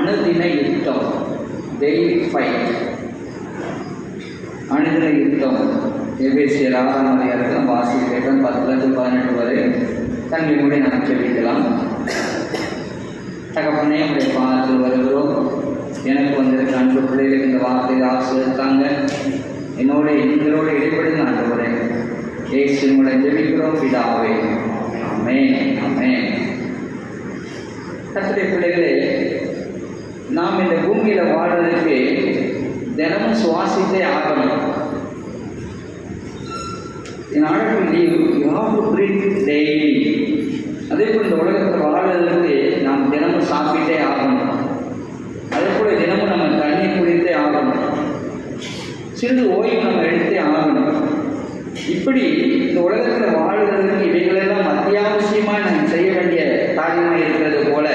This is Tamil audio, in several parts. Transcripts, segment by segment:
அனுதின யுத்தம், டெய்லி ஃபைட், அனுதின யுத்தம். எபேசியர் 6ஆம் அதிகாரத்தில் வாசிக்கிறோம் 10-18 வரை. தன்மை கூட நாம் சொல்லிக்கலாம். தகப்பனே, உடைய பாதத்தில் வருகிறோம். எனக்கு வந்திருக்க அன்பு பிள்ளைகளுக்கு இந்த வார்த்தையை ஆசிர்வதித்தாங்க. எங்களோடு இடைப்படுங்க ஆண்டவரே. இயேசுவின் ஜெபிக்கிறோம் பிதாவே. ஆமென், ஆமென். கர்த்தருடைய பிள்ளைகளே, நாம் இந்த பூமியில் வாழ்றதுக்கு தினமும் சுவாசித்தே ஆகணும். In order to live, you have to breathe daily. அதே போல் இந்த உலகத்தில் வாழ்றதுக்கு நாம் தினமும் சாப்பிட்டே ஆகணும். அதே போல் தினமும் நம்ம தண்ணீர் குடித்தே ஆகணும். சிறிது ஓய்வு நம்ம எடுத்தே ஆகணும். இப்படி இந்த உலகத்தில் வாழ்கிறதுக்கு இவைகளெல்லாம் அத்தியாவசியமாக நம்ம செய்ய வேண்டிய காரியமாக இருக்கிறது போல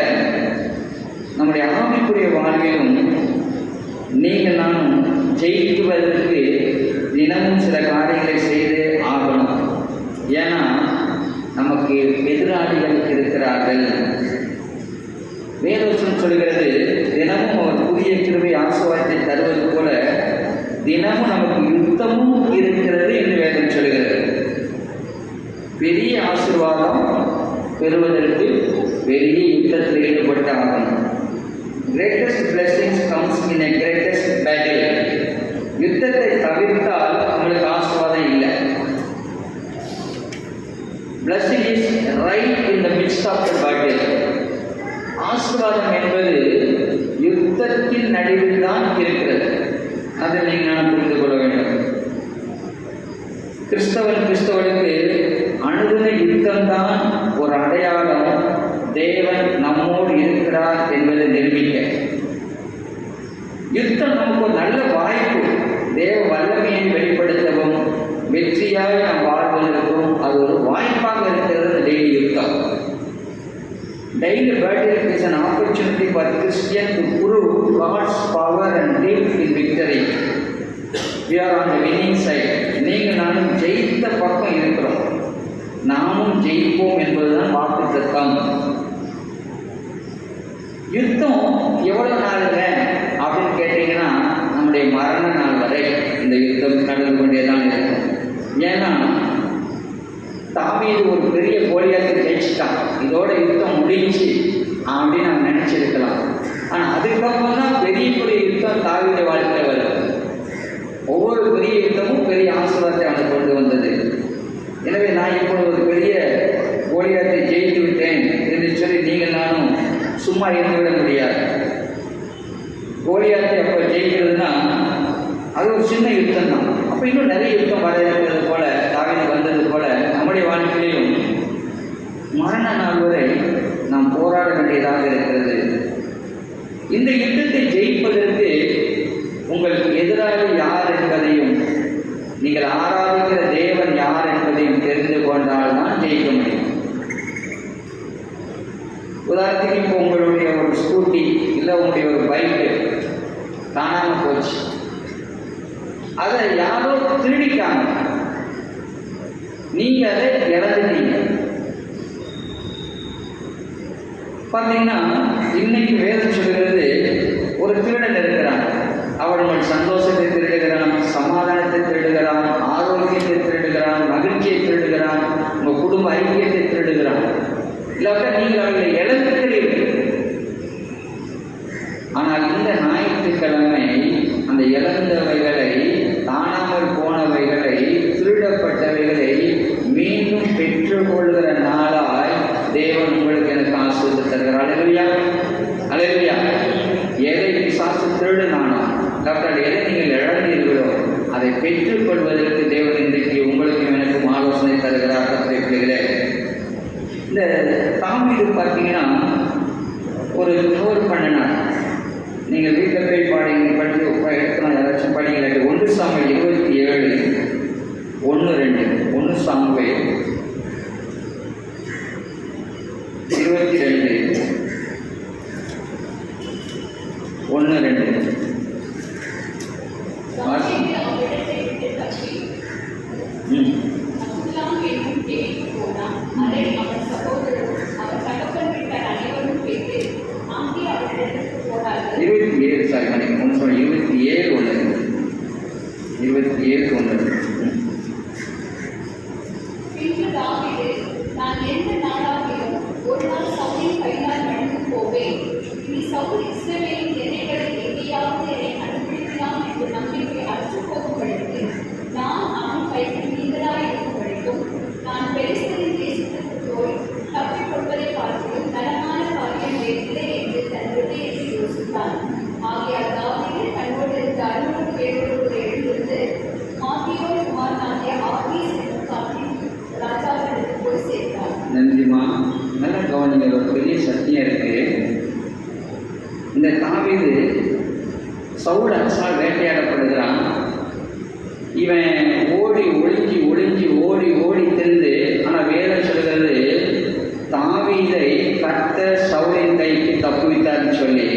நம்முடைய ஆவிக்குரிய வாழ்விலும் நீங்கள் நானும் ஜெயிக்குவதற்கு தினமும் சில காரியங்களை செய்து ஆகணும். ஏன்னா நமக்கு எதிராளிகள் இருக்கிறார்கள். வேதவசனம் சொல்கிறது, தினமும் அவர் புதிய கிருபை ஆசீர்வாதத்தை தருவது போல தினமும் நமக்கு யுத்தமும் இருக்கிறது என்று வேதம் சொல்கிறது. பெரிய ஆசீர்வாதம் பெறுவதற்கு பெரிய யுத்தத்தில் ஈடுபட்டு ஆகணும். Greatest blessings comes in a greatest battle. யுத்தத்தை தவிர்த்தால் நம்மளுக்கு ஆசீர்வாதம் இல்லை. Blessing is right in the midst of the battle. ஆசீர்வாதம் என்பது யுத்தத்தின் நடுவில் தான் இருக்கிறது. அதை நீங்கள் புரிந்து கொள்ள வேண்டும். கிறிஸ்தவனுக்கு அனுதின யுத்தம்தான் ஒரு அடையாளம். தேவன் நம்மோடு இருக்கிறார் என்பதை நிரூபிக்க யுத்தம் நமக்கு ஒரு நல்ல வாய்ப்பு. தேவ வல்லமையை வெளிப்படுத்தவும் வெற்றியாக நாம் வாழ்வதற்கும் அது ஒரு வாய்ப்பாக இருக்கிறது. டெய்லி யுத்தம், daily battle is an opportunity for Christian to prove God's power and live in victory. We are on the winning side. நீங்கள் நானும் ஜெயித்த பக்கம் இருக்கிறோம். நாமும் ஜெயிப்போம் என்பதுதான் வாக்குத்தத்தம். யுத்தம் எவ்வளவு நாளுங்க அப்படின்னு கேட்டீங்கன்னா, நம்முடைய மரண நாள் வரை இந்த யுத்தம் நடந்து கொண்டேதான் இருக்கும். ஏன்னா தாவீது ஒரு பெரிய கோலியாத்தை ஜெயிச்சிட்டான், இதோட யுத்தம் முடிஞ்சு அப்படின்னு நம்ம நினைச்சிருக்கலாம். ஆனால் அதுக்கப்புறம் தான் பெரிய யுத்தம் தாவீது வாழ்க்கையில் வருது. ஒவ்வொரு பெரிய யுத்தமும் பெரிய ஆசீர்வாதத்தை அவனை கொண்டு வந்தது. எனவே நான் இப்போ ஒரு பெரிய கோலியாத்தை ஜெயித்து விட்டேன் என்று சொல்லி நீங்கள் நானும் சும்மா இருந்துவிட முடியாது. கோலியாத்தை அப்போ ஜெயிக்கிறதுனா அது ஒரு சின்ன யுத்தம் தான். அப்போ இன்னும் நிறைய யுத்தம் வர இருக்கிறது போல, தாவீது வந்தது போல நம்முடைய வாழ்க்கையிலும் மரண நாள் வரை நாம் போராட வேண்டியதாக இருக்கிறது. இந்த யுத்தத்தை ஜெயிப்பதற்கு உங்களுக்கு எதிராக யார் என்பதையும் நீங்கள் ஆராதிக்கிற தேவன் யார் என்பதையும் தெரிந்து கொண்டால் தான் ஜெயிக்க முடியும். உதாரணத்துக்கு இப்போ உங்களுடைய ஒரு ஸ்கூட்டி இல்லை உங்களுடைய ஒரு பைக்கு காணாமல் போச்சு. அதை யாரோ திருடிட்டாங்க, நீங்க அதை இழந்துட்டீங்க. பார்த்தீங்கன்னா இன்னைக்கு வேதம் சொல்கிறது, ஒரு திருடன் இருக்கிறான். அவன் உங்கள் சந்தோஷத்தை திருடுகிறான், சமாதானத்தை திருடுகிறான், ஆரோக்கியத்தை திருடுகிறான், மகிழ்ச்சியை திருடுகிறான், உங்கள் குடும்ப ஐக்கியத்தை திருடுகிறான். இல்லாட்ட நீங்கள் அவர்களை இழந்துகிறீர்கள். ஆனால் இந்த ஞாயிற்றுக்கிழமை அந்த இழந்தவைகளை, காணாமல் போனவைகளை, திருடப்பட்டவைகளை மீண்டும் பெற்றுக்கொள்கிற நாளாய் தேவன் உங்களுக்கு எனக்கு ஆசீர்வாதம் தருகிறார். அல்லேலூயா, அல்லேலூயா. எதை பிசாசு திருடுனானோ, எதை நீங்கள் இழந்தீர்களோ அதை பெற்றுக்கொள்வதற்கு தேவன் இன்றைக்கு உங்களுக்கும் எனக்கும் ஆலோசனை தருகிறார். கர்த்தருடைய இந்த தாவீது பார்த்தீங்கன்னா ஒரு நோர் பண்ணினார். நீங்கள் வீட்டில் போய் படித்து எடுக்கலாம், யாராச்சும் படிக்கல. 1 சாமுவேல் 27 1-2. 1 சாமுவேல் 22 1-2. அவர் தகப்பன் வீட்டார் அனைவரும் கேட்டு அங்கே அவரிடத்திற்கு போனார்கள். 27 சாரி நினைக்கிறேன் 27:1 27:1. பின்பு தாவீது, நான் எந்த நாளாகிலும் ஒரு நாள் சவுலின் கையால் மடிந்து போவேன். இனி சவுல் இஸ்ரவேலின் எல்லைகளை எங்கேயாவது என்னை கண்டுபிடிக்கலாம் என்ற நம்பிக்கை அற்றுப்போகும்படிக்கு நான் அவன் கைக்கு நீங்களாய் இருக்கும்படிக்கும் நான் பெலிஸ்தரின் தேசத்துக்கு போய் தப்பிக் கொள்வதை பார்த்து நலமான காரியம் வேறில்லை என்று தன் ஹிருதயத்தில் யோசித்தான். ஆகையால் தாவீது தன்னோடு இருந்த 600 பேரோடு எழுந்திருந்து மாத்தியோர் குமாரனாகிய ஆகீஸ் என்னும் காட்டில் ராஜாவிற்கு போய் சேர்ந்தார். நன்றிமா. நல்ல கவனிங்க, ஒரு பெரிய சத்தியம் இருக்கு. இந்த தாவீது சவுல் அரசால் வேட்டையாடப்படுகிறான். இவன் ஓடி ஒளிஞ்சு திரிந்து, ஆனால் வேதம் சொல்கிறது தாவீதை கர்த்தர் சவுலின் கைக்கு தப்புவித்தார்னு சொல்லி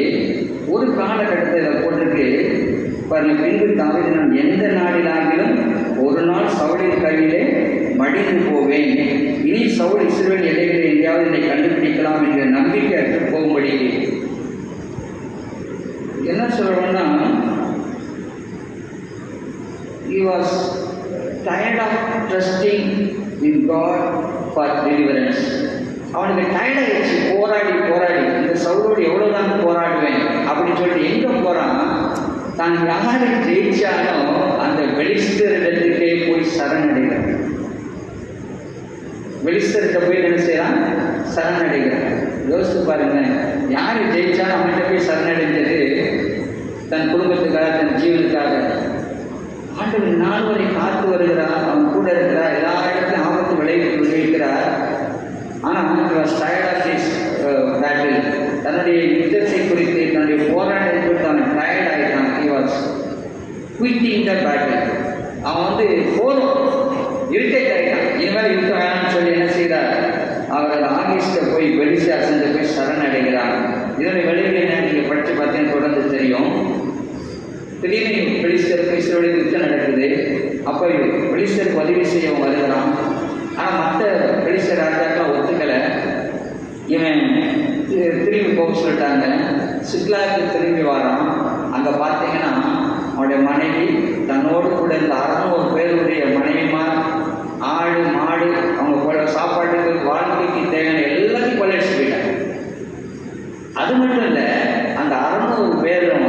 ஒரு காலகட்டத்தில் இதை போட்டிருக்கு பாருங்க. பின்பு தாவீது, நான் எந்த நாளிலாகிலும் ஒரு நாள் சவுலின் கையிலே மடிந்து போவேன். இனி சவுல் இஸ்ரவேல் எல்லைகளை எங்கேயாவது என்னை கண்டுபிடிக்கலாம் என்ற நம்பிக்கை அற்று போகும்படி என்ன சொல்றோம்னா, he was tired of trusting in God for deliverance. அவனுக்கு டயர்ட் ஆகிடுச்சு. போராடி இந்த சவுலோடு எவ்வளோதான் போராடுவேன் அப்படின்னு சொல்லிட்டு எங்கே போகிறான், தான் யாரை ஜெயிச்சாலும் அந்த பெலிஸ்தரிடத்துக்கே போய் சரணடைகிறான். பெலிஸ்தர்கிட்ட போய் என்ன செய்யறான், சரணடைகிறான். யோசித்து பாருங்க, யார் ஜெயிச்சாலும் அவன்கிட்ட போய் சரணடைஞ்சது தன் குடும்பத்துக்காக, தன் ஜீவனுக்காக. ஆண்டவர் நாள் வரை காத்து வருகிறார், அவன் கூட இருக்கிறார், எல்லா இடத்துலையும் ஆபத்து விளைவிக்கிறார். ஆனால் தன்னுடைய யுத்தத்தை குறித்து, தன்னுடைய போராட்டத்தை குறித்து அவன் டயர்ட் ஆகிட்டான். He was quitting the battle. அவன் போதும் இரிட்டேட் ஆகிட்டான். இனிமேல் யுத்தம் வேணாம்னு சொல்லி என்ன செய்தார், அவர் ஆகீஸ்ட போய் பெலிஸ்தர் அரசன் போய் சரணடைகிறார். இதனுடைய விளைவுகளை நீங்கள் படித்து பார்த்தீங்கன்னா தொடர்ந்து தெரியும். திடீர்னு பெலிஸ்தருக்கு இஸ்ரவேலுடைய யுத்தம் நடக்குது. அப்போ பெலிஸ்தருக்கு உதவி செய்ய வருகிறான். ஆனால் மற்ற பெலிஸ்தர் ராஜாக்கெல்லாம் ஒத்துக்கலை. இவன் திரும்பி போக சொல்லிட்டாங்க. சிக்லாக்கு திரும்பி வரான். அங்கே பார்த்தீங்கன்னா அவனுடைய மனைவி தன்னோடு கூட இருந்த 600 பேருடைய மனைவிமார், ஆடு மாடு, அவங்க போல சாப்பாட்டுக்கு வாழ்க்கைக்கு தேவையான எல்லாத்தையும் கொள்ளையடிச்சு போயிட்டாங்க. அது மட்டும் இல்லை, அந்த 600 பேரும்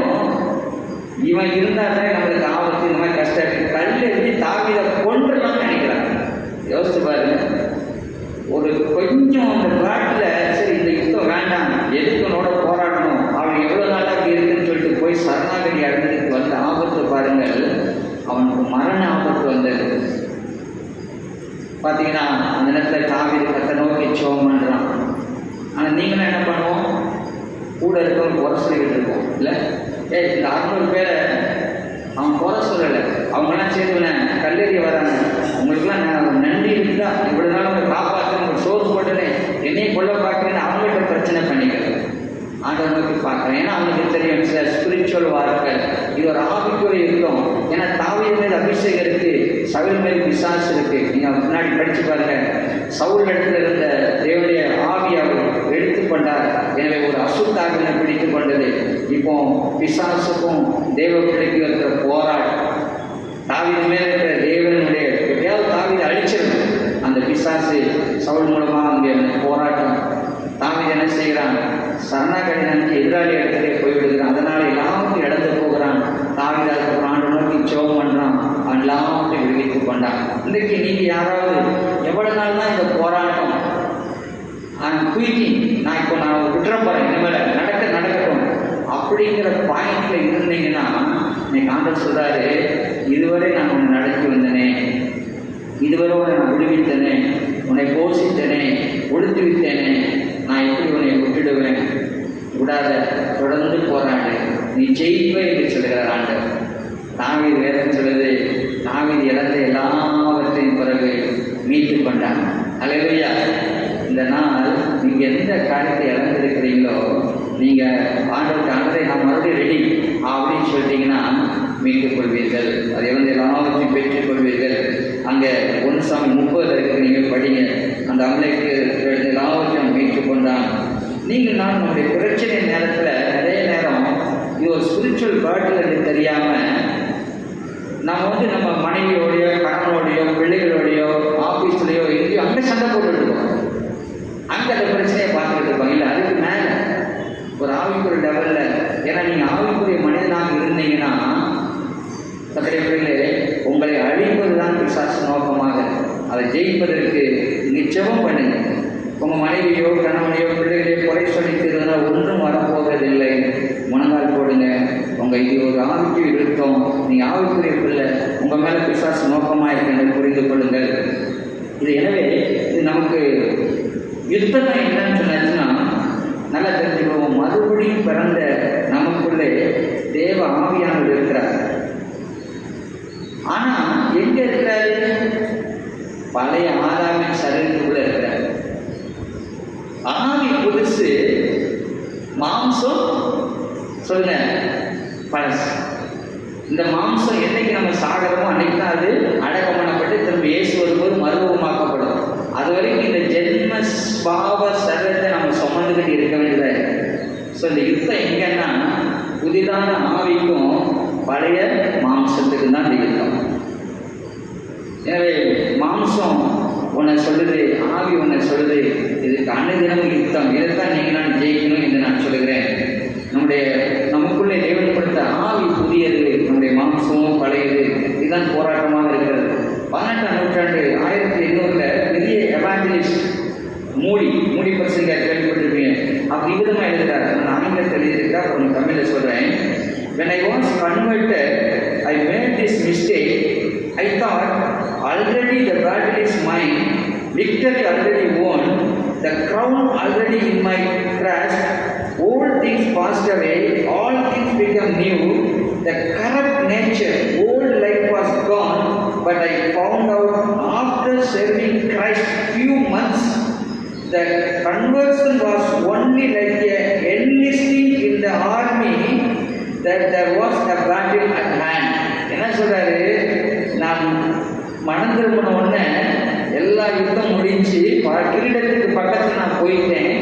இவன் இருந்தாலே நம்மளுக்கு ஆபத்து, இந்த மாதிரி கஷ்டம், கல் எழுதி தாவீதை கொன்றுலாம்னு நினைக்கிறாங்க. யோசிச்சு பாருங்க. ஒரு கொஞ்சம் அந்த காட்டில் சரி இந்த யுத்தம் வேண்டாம், எதுக்குனோட போராடணும், அவன் எவ்வளோ நாளாக அப்படி இருக்குன்னு சொல்லிட்டு போய் சரணாகதி அடைஞ்சதுக்கு வந்த ஆபத்து பாருங்கள். அவனுக்கு மரண ஆபத்து வந்தது. பார்த்தீங்கன்னா அந்த நேரத்தில் தாவீது கர்த்தரை நோக்கி ஜெபம் பண்ணுறான். ஆனால் நீங்களும் என்ன பண்ணுவோம், கூட இருக்கவங்க குறை சொல்லிக்கிட்டு இருக்கோம் இல்லை. இந்த 600 பேரை அவன் குறை சொல்லலை. அவங்களாம் சேர்ந்துன கல்லெறிய வராங்க. உங்களுக்குலாம் நான் நன்றி இருந்தா இவ்வளோ நாள் உங்களை காப்பாற்ற, உங்களுக்கு சோறு போட்டனே, என்னையும் கொல்ல பார்க்குறேன்னு அவங்கள்ட்ட பிரச்சனை பண்ணிக்கிறேன். ஆண்டவர் நோக்கி பார்க்குறேன். ஏன்னா அவனுக்கு தெரியும் சில ஸ்பிரிச்சுவல் வார்த்தைகள், இது ஒரு ஆவிக்குரிய யுத்தம். ஏன்னா தாவீது மேல் அபிஷேகம் இருக்கு, சவுல் மேல் பிசாசு இருக்கு. நீங்கள் முன்னாடி படித்து பாருங்க. சவுல் இடத்துல இருந்த தேவனுடைய ஆவி அவர் எடுத்துக்கொண்டார். எனவே ஒரு அசுத்தாவினை பிடித்து கொண்டது. இப்போ பிசாசுக்கும் தேவ பிள்ளைக்கும் இருக்கிற போராட்டம், தாவீது மேல் இருக்கிற தேவனுடைய எப்படியாவது தாவீதை அழிச்சிடணும். அந்த பிசாசு சவுல் மூலமாக அங்கே போராட்டம். தாவீது என்ன செய்கிறான், சரணாகதி நினைச்சு எதிராளி இடத்துலேயே போய்விடுகிறான். அதனால் எல்லாத்தையும் இழந்து போகிறான். தாவீது அதுக்கப்புறம் ஆண்டு நோக்கி ஜெபம் பண்ணுறான். எல்லாத்தையும் விடுவித்துக் கொண்டான். இன்றைக்கு நீங்கள் யாராவது எவ்வளோ நாள் தான் இந்த போராட்டம், குயிக்கிங், நான் விட்டுற போகிறேன், இனிமேல் நடக்கட்டும் அப்படிங்கிற பாயிண்டில் இருந்தீங்கன்னா, இன்னைக்கு ஆண்டவர் சொல்கிறாரு, இதுவரை நான் உன்னை நடத்தி வந்தனே, இதுவரை உன்னை நான் விடுவித்தனே, உன்னை போஷித்தனே, ஒடுத்து விட்டேனே, நான் எப்படி உன்னை விட்டுடுவேன், விடாத, தொடர்ந்து போராடு, நீ ஜெயிப்பே என்று சொல்கிறார் ஆண்டவர். தாவீது வேதம் சொல்லுது, தாவீது இழந்த எல்லாவற்றையும் பிறகு மீட்டு கொண்டான். அல்லேலூயா. இந்த நாள் நீங்கள் எந்த காரியத்தை இழந்திருக்கிறீங்களோ, நீங்கள் ஆண்டவரை நான் மறுபடியும் ரெடி அப்படின்னு சொல்லிட்டீங்கன்னா மீட்டுக் கொள்வீர்கள். அதை எல்லாவற்றையும் பெற்றுக் கொள்வீர்கள். அங்கே 1 Samuel 30 நீங்கள் படிங்க. அந்த அமலேக்கு எல்லாவற்றையும் மீட்டுக் கொண்டான். நீங்கள் நான் நம்முடைய பிரச்சனை நேரத்தில் நிறைய நேரம் இது ஒரு ஸ்பிரிச்சுவல் பேட்டில் என்று தெரியாமல் நம்ம மனைவியோடையோ கணவனோடையோ பிள்ளைகளோடையோ ஆஃபீஸ்லையோ எங்கேயோ அங்கே சண்டை போட்டுட்டு இருக்கோம். அங்கே அந்த பிரச்சனையை பார்த்துக்கிட்டு இருப்பாங்க. இல்லை, அதுக்கு மேலே ஒரு ஆவிக்குரிய லெவலில், ஏன்னா நீங்கள் ஆவிக்குரிய மனிதனாக இருந்தீங்கன்னா கர்த்தருடைய பிள்ளைகளே, உங்களை அழிப்பது தான் பிசாசு நோக்கமாக. அதை ஜெயிப்பதற்கு நிச்சயம் பண்ணுங்க. உங்கள் மனைவியோ கணவனையோ பிள்ளைகளையோ குறை சொல்லிக்கிறதுனால ஒன்றும் வரப்போவதில்லை. முழங்கால் போடுங்க. இது ஒரு ஆவிக்கு இருக்கும். நீங்கள் ஆவிக்குரிய பிள்ளை, உங்கள் மேலே பிசாசு நோக்கமாக இருக்குன்னு புரிந்து கொள்ளுங்கள். எனவே இது நமக்கு யுத்தம் என்னன்னு சொன்னாச்சுன்னா நல்லா தெரிஞ்சுக்குவோம். மறுபடியும் பிறந்த நமக்குள்ளே தேவ ஆவியானவர் இருக்கிறார். ஆனால் எங்கே இருக்கிறாரு? பழைய ஆதாமின் சரீரத்துக்குள்ள இருக்கிறார். ஆவி புதுசு, மாம்சம் சொல்ல பழசு. இந்த மாம்சம் என்னைக்கு நம்ம சாகிறோமோ அன்னைக்கு தான் அது அடக்கம் பண்ணப்பட்டு திரும்ப இயேசு வரும்போது மறுரூபமாக்கப்படும். அது வரைக்கும் இந்த ஜென்ம பாவ சரீரத்தை நம்ம சுமந்துக்கிட்டு இருக்க வேண்டியதாக இருக்கு. ஸோ இந்த யுத்தம் எங்கன்னா புதிதான ஆவிக்கும் பழைய மாம்சத்துக்கு தான் இந்த யுத்தம். எனவே மாம்சம் உன்னை சொல்லுது, ஆவி உன்னை சொல்லுது. இதுக்கு அனுதினமும் யுத்தம். இதைத்தான் நீங்கள் நான் ஜெயிக்கணும் என்று நான் சொல்லுகிறேன். நமக்குள்ளே தேவன் கொடுத்த ஆவி புதியது, நம்முடைய மாம்சமும் பழையது. இதுதான் போராட்டமாக இருக்கிறது. 18ஆம் நூற்றாண்டு 1800 பெரிய எவாஞ்சலிஸ்ட் மூடி பர்சங்க கேள்விப்பட்டிருப்பீங்க. அப்படி விதமாக எழுதுகிறார். நான் ஆங்கிலத்தில் எழுதியிருக்கா, அப்புறம் தமிழில் சொல்கிறேன். When I was converted, I made this mistake. I thought already the battle is mine, victory already won, the crown already in my grasp. Old things passed away, all things become new. The corrupt nature, old life was gone, but I found out after serving Christ few months, the conversion was only like a enlisting in the army, that there was a battle at hand. என்ன சொல்றாரு? நான் மனம் திரும்பின உடனே எல்லா யுத்தம் முடிஞ்சு கிரீடத்துக்கு பக்கத்தில் நான் போயிட்டேன்.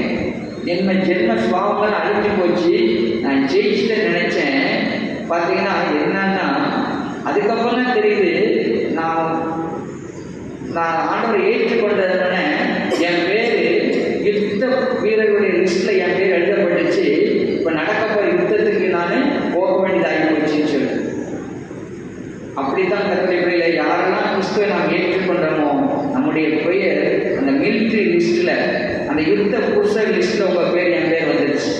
என்ன ஜென்ம சுபாவங்கள் அழிஞ்சு போச்சு, நான் ஜெயிச்சுட்டு நினைச்சேன். பார்த்தீங்கன்னா என்னன்னா அதுக்கப்புறம் தான் தெரியுது, நான் ஆண்டவரை ஏற்றுக்கொண்டதுனால என் பேர் யுத்த வீரர்களுடைய லிஸ்ட்டில் என் பேர் எழுதப்பட்டுச்சு. இப்போ நடக்கப்போகிற யுத்தத்துக்கு நான் போக வேண்டியதாகி போச்சுன்னு சொல்லி. அப்படித்தான் கத்திரிப்படையில் யாரெல்லாம் கிறிஸ்துவை நாம் ஏற்றுக்கொண்டோமோ நம்முடைய பெயர் அந்த மிலிட்ரி லிஸ்ட்டில், அந்த யுத்த புருஷர் லிஸ்ட்டில் உங்கள் பேர் என் பேர் வந்துடுச்சு.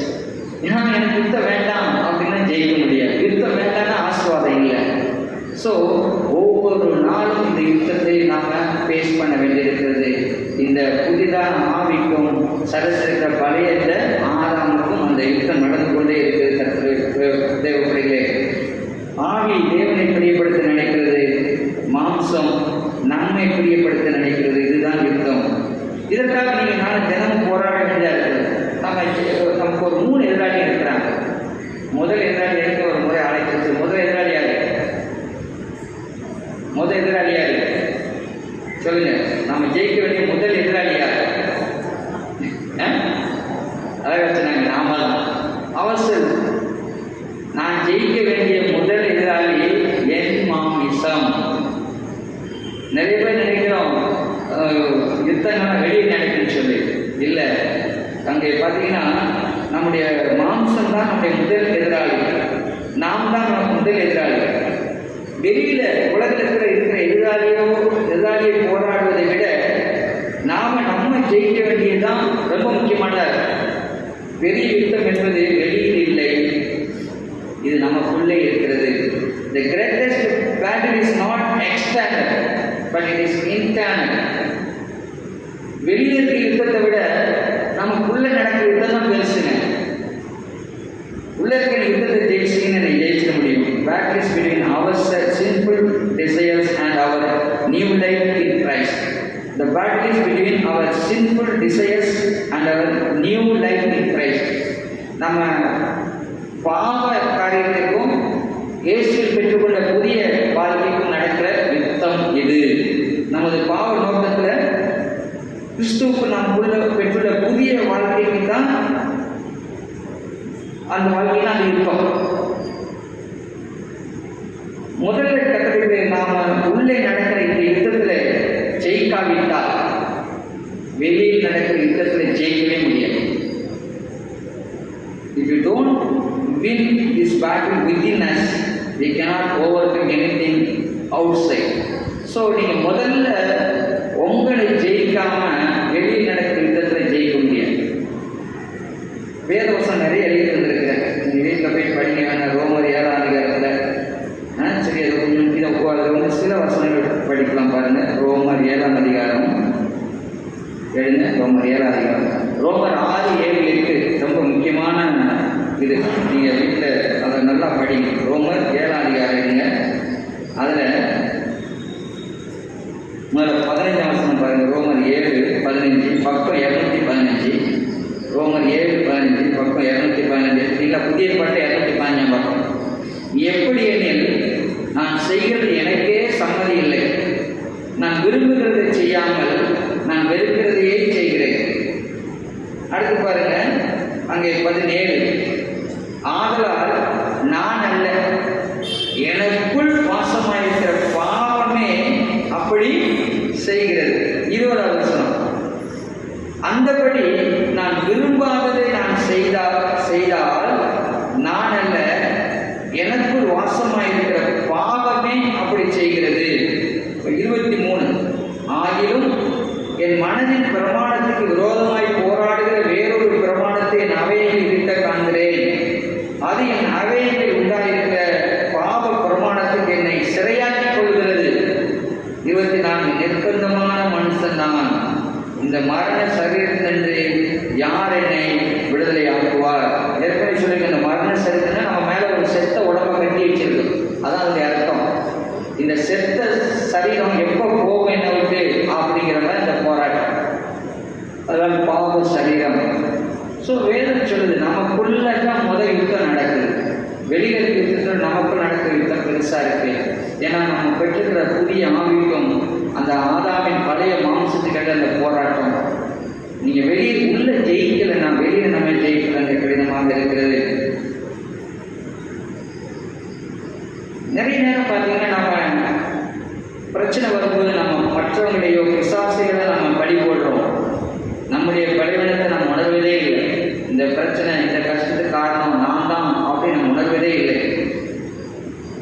ஏன்னா எனக்கு யுத்தம் வேண்டாம் அப்படின்னா ஜெயிக்க முடியாது. யுத்தம் வேண்டாம்னா ஆசீர்வாதம் இல்லை. ஸோ ஒவ்வொரு நாளும் இந்த யுத்தத்தை நாம் ஃபேஸ் பண்ண வேண்டியிருக்கிறது. இந்த புதிதான ஆவிக்கும் சரசரிக்கிற பழைய ஆதாமுக்கும் அந்த யுத்தம் நடந்து கொண்டே இருக்கிறது. தேவப்பிள்ளைகளே, ஆவி தேவனை பிரியப்படுத்த நினைக்கிறது, மாம்சம் நம்மை பிரியப்படுத்த நினைக்கிறது. இதுதான் யுத்தம். இதற்காக நீங்கள் நான் தினமும் போராட வேண்டியதாக இருக்கிறது. நமக்கு ஒரு 3 எதிராளி இருக்கிறாங்க. முதல் எதிராளி இருக்க ஒரு முறை அழைக்கிறது. முதல் எதிராளியாரு சொல்லுங்க. நாம ஜெயிக்க வேண்டிய முதல் எதிராளியாரு? அதை வச்சுனாங்க நாம தான் அவசரம். நான் ஜெயிக்க வேண்டிய முதல் எதிராளி என் மாமிசம். நிறைய பேர் நினைக்கிறோம் யுத்தங்கள்லாம் வெளியே நடக்குன்னு சொல்லி. இல்லை, அங்கே பார்த்தீங்கன்னா நம்முடைய மாம்சம் தான் நம்முடைய முதல் எதிராளி. நாம் தான் நமக்கு முதல் எதிராளி. வெளியில உலகத்தில் இருக்கிற எதிராளியை போராடுவதை விட நம்ம ஜெயிக்க வேண்டியதுதான் ரொம்ப முக்கியமானது. பெரிய யுத்தம் என்பது வெளியில் இல்லை, இது நமக்குள்ளே இருக்கிறது. The greatest battle is not external, but it is internal. வெளியில் இருக்கிற யுத்தத்தை விட நமக்குள்ள நடக்கிற யுத்தம் தான் பெருசுங்க. உள்ள இருக்கிற யுத்தத்தை ஜெயிச்சிங்கன்னு ஜெயிச்சிட முடியும். Battle is between our sinful desires and our new life in Christ. The battle is between our sinful desires and our new life in Christ. நம்ம பாவ காரியத்திற்கும் இயேசுவில் பெற்றுக்கொண்ட புதிய வாழ்க்கைக்கும் நடக்கிற யுத்தம் இது. நமது பாவ நோக்கத்தில் கிறிஸ்துவுக்கு நாம் பெற்றுள்ள புதிய வாழ்க்கைக்கு தான் அந்த வாழ்க்கையில் அது யுத்தம். முதல்ல கட்டளை நாம உள்ளே நடக்கிற இந்த யுத்தத்தில் ஜெயிக்காவிட்டால் வெளியில் நடக்கிற யுத்தத்தில் ஜெயிக்கவே முடியாது. If you don't win this battle within us, we cannot overcome anything outside. So நீங்க முதல்ல உங்களை ஜெயிக்காம வெளியில் நடக்கிற யுத்தத்தில் ஜெயிக்க முடியாது. வேதவசம் நிறைய எழுதி வந்திருக்கிறேன். நீங்க வீட்டில் போய் படிங்க வேணா. ரோமர் 7ஆம் அதிகாரத்தில் சரி அது கொஞ்சம் அதில் வந்து சில வசனங்கள் படிக்கலாம் பாருங்க. ரோமர் 7ஆம் அதிகாரம் எழுங்க. ரோமர் 7ஆம் அதிகாரம். ரோமர் 6, 7, 8 ரொம்ப முக்கியமான இது. நீங்கள் வீட்டில் அதை நல்லா படிங்க. ரோமர் 7ஆம் அதிகாரம் எழுங்க. அதில் முதல்ல 15ஆம் வசனம் பாருங்கள். ரோமர் 7:15 பக்கம் 215. ரோமர் 7:15 பக்கம் 215. இல்லை புதிய பாட்டு 215 பக்கம். எப்படி எனில் நான் செய்கிறது எனக்கே சம்மதி இல்லை. நான் விரும்புகிறதை செய்யாமல் நான் வெறுக்கிறதையே செய்கிறேன். அடுத்து பாருங்க அங்கே 17. ஆதலால் நான் அல்ல, எனக்குள் வாசமாயிருக்கிற பாவமே அப்படி செய்கிறது. 20ஆம் வசனம். அந்தபடி நான் விரும்பாததை நான் செய்தால் நான் அல்ல, எனக்குள் வாசமாயிருக்கிற பாவமே அப்படி செய்கிறது. 23. ஆகிலும் என் மனதின் பிரமாணத்துக்கு விரோதமாய் போராடுகிற வேறொரு பிரமாணத்தை என் அவையில் இருக்க காண்கிறேன். அது என் அவையில் உண்டாயிருக்கிற பாவ பிரமாணத்துக்கு என்னை சிறையாக்கிக் கொள்கிறது. 24. நிர்பந்தமான மனுஷன் நான், இந்த மரண சரீரத்திலிருந்து யார் என்னை விடுதலை ஆக்குவார்? ஏற்கனவே சொல்லிக்க, இந்த மரண சரீரம்னா நம்ம மேலே ஒரு செத்த உடம்பை கட்டி வச்சிருக்கு. அதான் அதனுடைய அர்த்தம். இந்த செத்த சரீரம் எப்போ போகும் என்ன விட்டு அப்படிங்கிற மாதிரி இந்த போராட்டம். அதான் பாவ சரீரம். ஸோ வேதம் சொல்லுது நமக்குள்ளதான் முதல் யுத்தம் நடக்குது. வெளியில் யுத்தத்தில் நமக்குள் நடக்கிற யுத்தம் பெருசாக இருக்கு. ஏன்னா நம்ம பெற்றுக்கிற புதிய ஆவிக்கும் அந்த ஆதாமின் பழைய மாம்சத்துக்கிட்ட அந்த போராட்டம். நீங்கள் வெளியில் உள்ள ஜெயிக்கலைன்னா வெளியில் நம்ம ஜெயிக்கல கடினமாக இருக்கிறது. நிறைய நேரம் பார்த்தீங்கன்னா நம்ம பிரச்சனை வரும்போது நம்ம மற்றவங்களையோ பிசாசுகளை நம்ம பழி போடுறோம். நம்முடைய பலவீனத்தை நம்ம உணர்வதே இல்லை. இந்த பிரச்சனை இந்த கஷ்டத்துக்கு காரணம் நான் தான் அப்படின்னு நம்ம உணர்வதே இல்லை.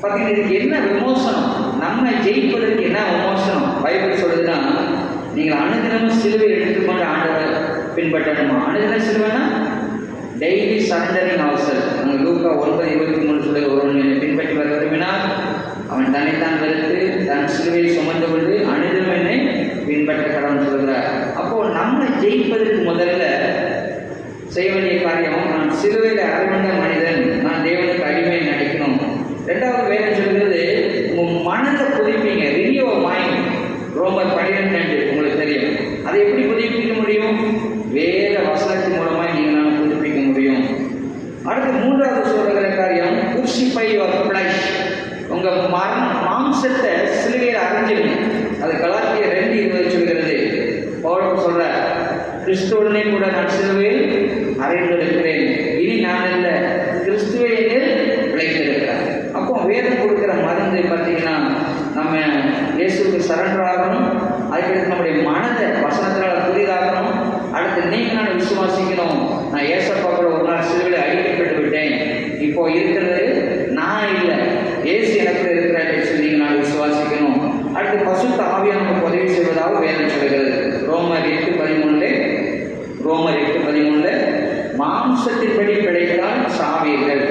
பார்த்தீங்கன்னா இதுக்கு என்ன விமோசனம்? நம்ம ஜெயிப்பதற்கு என்ன விமோசனம் பைபிள் சொல்லுதுன்னா, நீங்கள் அனுதினமும் சிலுவை எடுத்துக்கொண்டு ஆண்டவரை பின்பற்றணுமா? அனுதினம் சிலுவைனா டெய்லி சரண்டரிங் அவசர். நம்ம லூக்கா 9:23 சொல்லி ஒருவன் என்னை பின்பற்றி வர விரும்பினால் அவன் தன்னைத்தான் வெறுத்து தன் சிலுவையை சுமந்து கொண்டு அனுதினம் என்னை பின்பற்ற கடவுள் சொல்கிறார். அப்போ நம்ம ஜெயிப்பதற்கு முதல்ல செய்ய வேண்டிய காரியம், நான் சிலுவையில் அறைவந்த மனிதன், நான் தேவனுக்கு அடிமை நடிக்கணும். 2வது வேதம் சொல்கிறது, உங்கள் மனதை புதுப்பிங்க. Renew mind. ரோமர் 12 உங்களுக்கு தெரியும். அதை எப்படி புதுப்பிக்க முடியும்? வேத வசனத்தின் மூலமாக நீங்கள் நான் புதுப்பிக்க முடியும். அடுத்து 3வது சொல்கிற காரியம், crucify your flesh. உங்கள் மாம்சத்தை சிலுவையில் அரைஞ்சிடுங்க. அது கலாத்தியர் 2:20 சொல்கிறது. பவுல் சொல்ற, கிறிஸ்துவனை கூட நான் சிலுவையில் அறைந்திருக்கிறேன், இனி நான் அல்ல, கிறிஸ்துவை என்னில் விளைத்திருக்கிறார். அப்போ வேதம் கொடுக்குற மருந்து பார்த்தீங்கன்னா, நம்ம இயேசுக்கு சரண்டர் ஆகணும். அதுக்கடுத்து நம்முடைய மனதை வசனத்தினால் புதிதாகணும். அடுத்து நீங்கள் நான் விசுவாசிக்கணும், நான் ஏசப்பா கூட ஒரு நாள் சிலுவையில் அடிக்கப்பட்டு விட்டேன், இப்போ இருக்கிறது நான் இல்லை, ஏசு எனக்கு இருக்கிறேன் சொல்லி நான் விசுவாசிக்கணும். அடுத்து பசுத்த ஆவியை நமக்கு உதவி செய்வதாக வேதம் சொல்கிறது. ரோமர் 8:13 மாம்சத்தின்படி பிழைத்தால் சாவீர்கள்,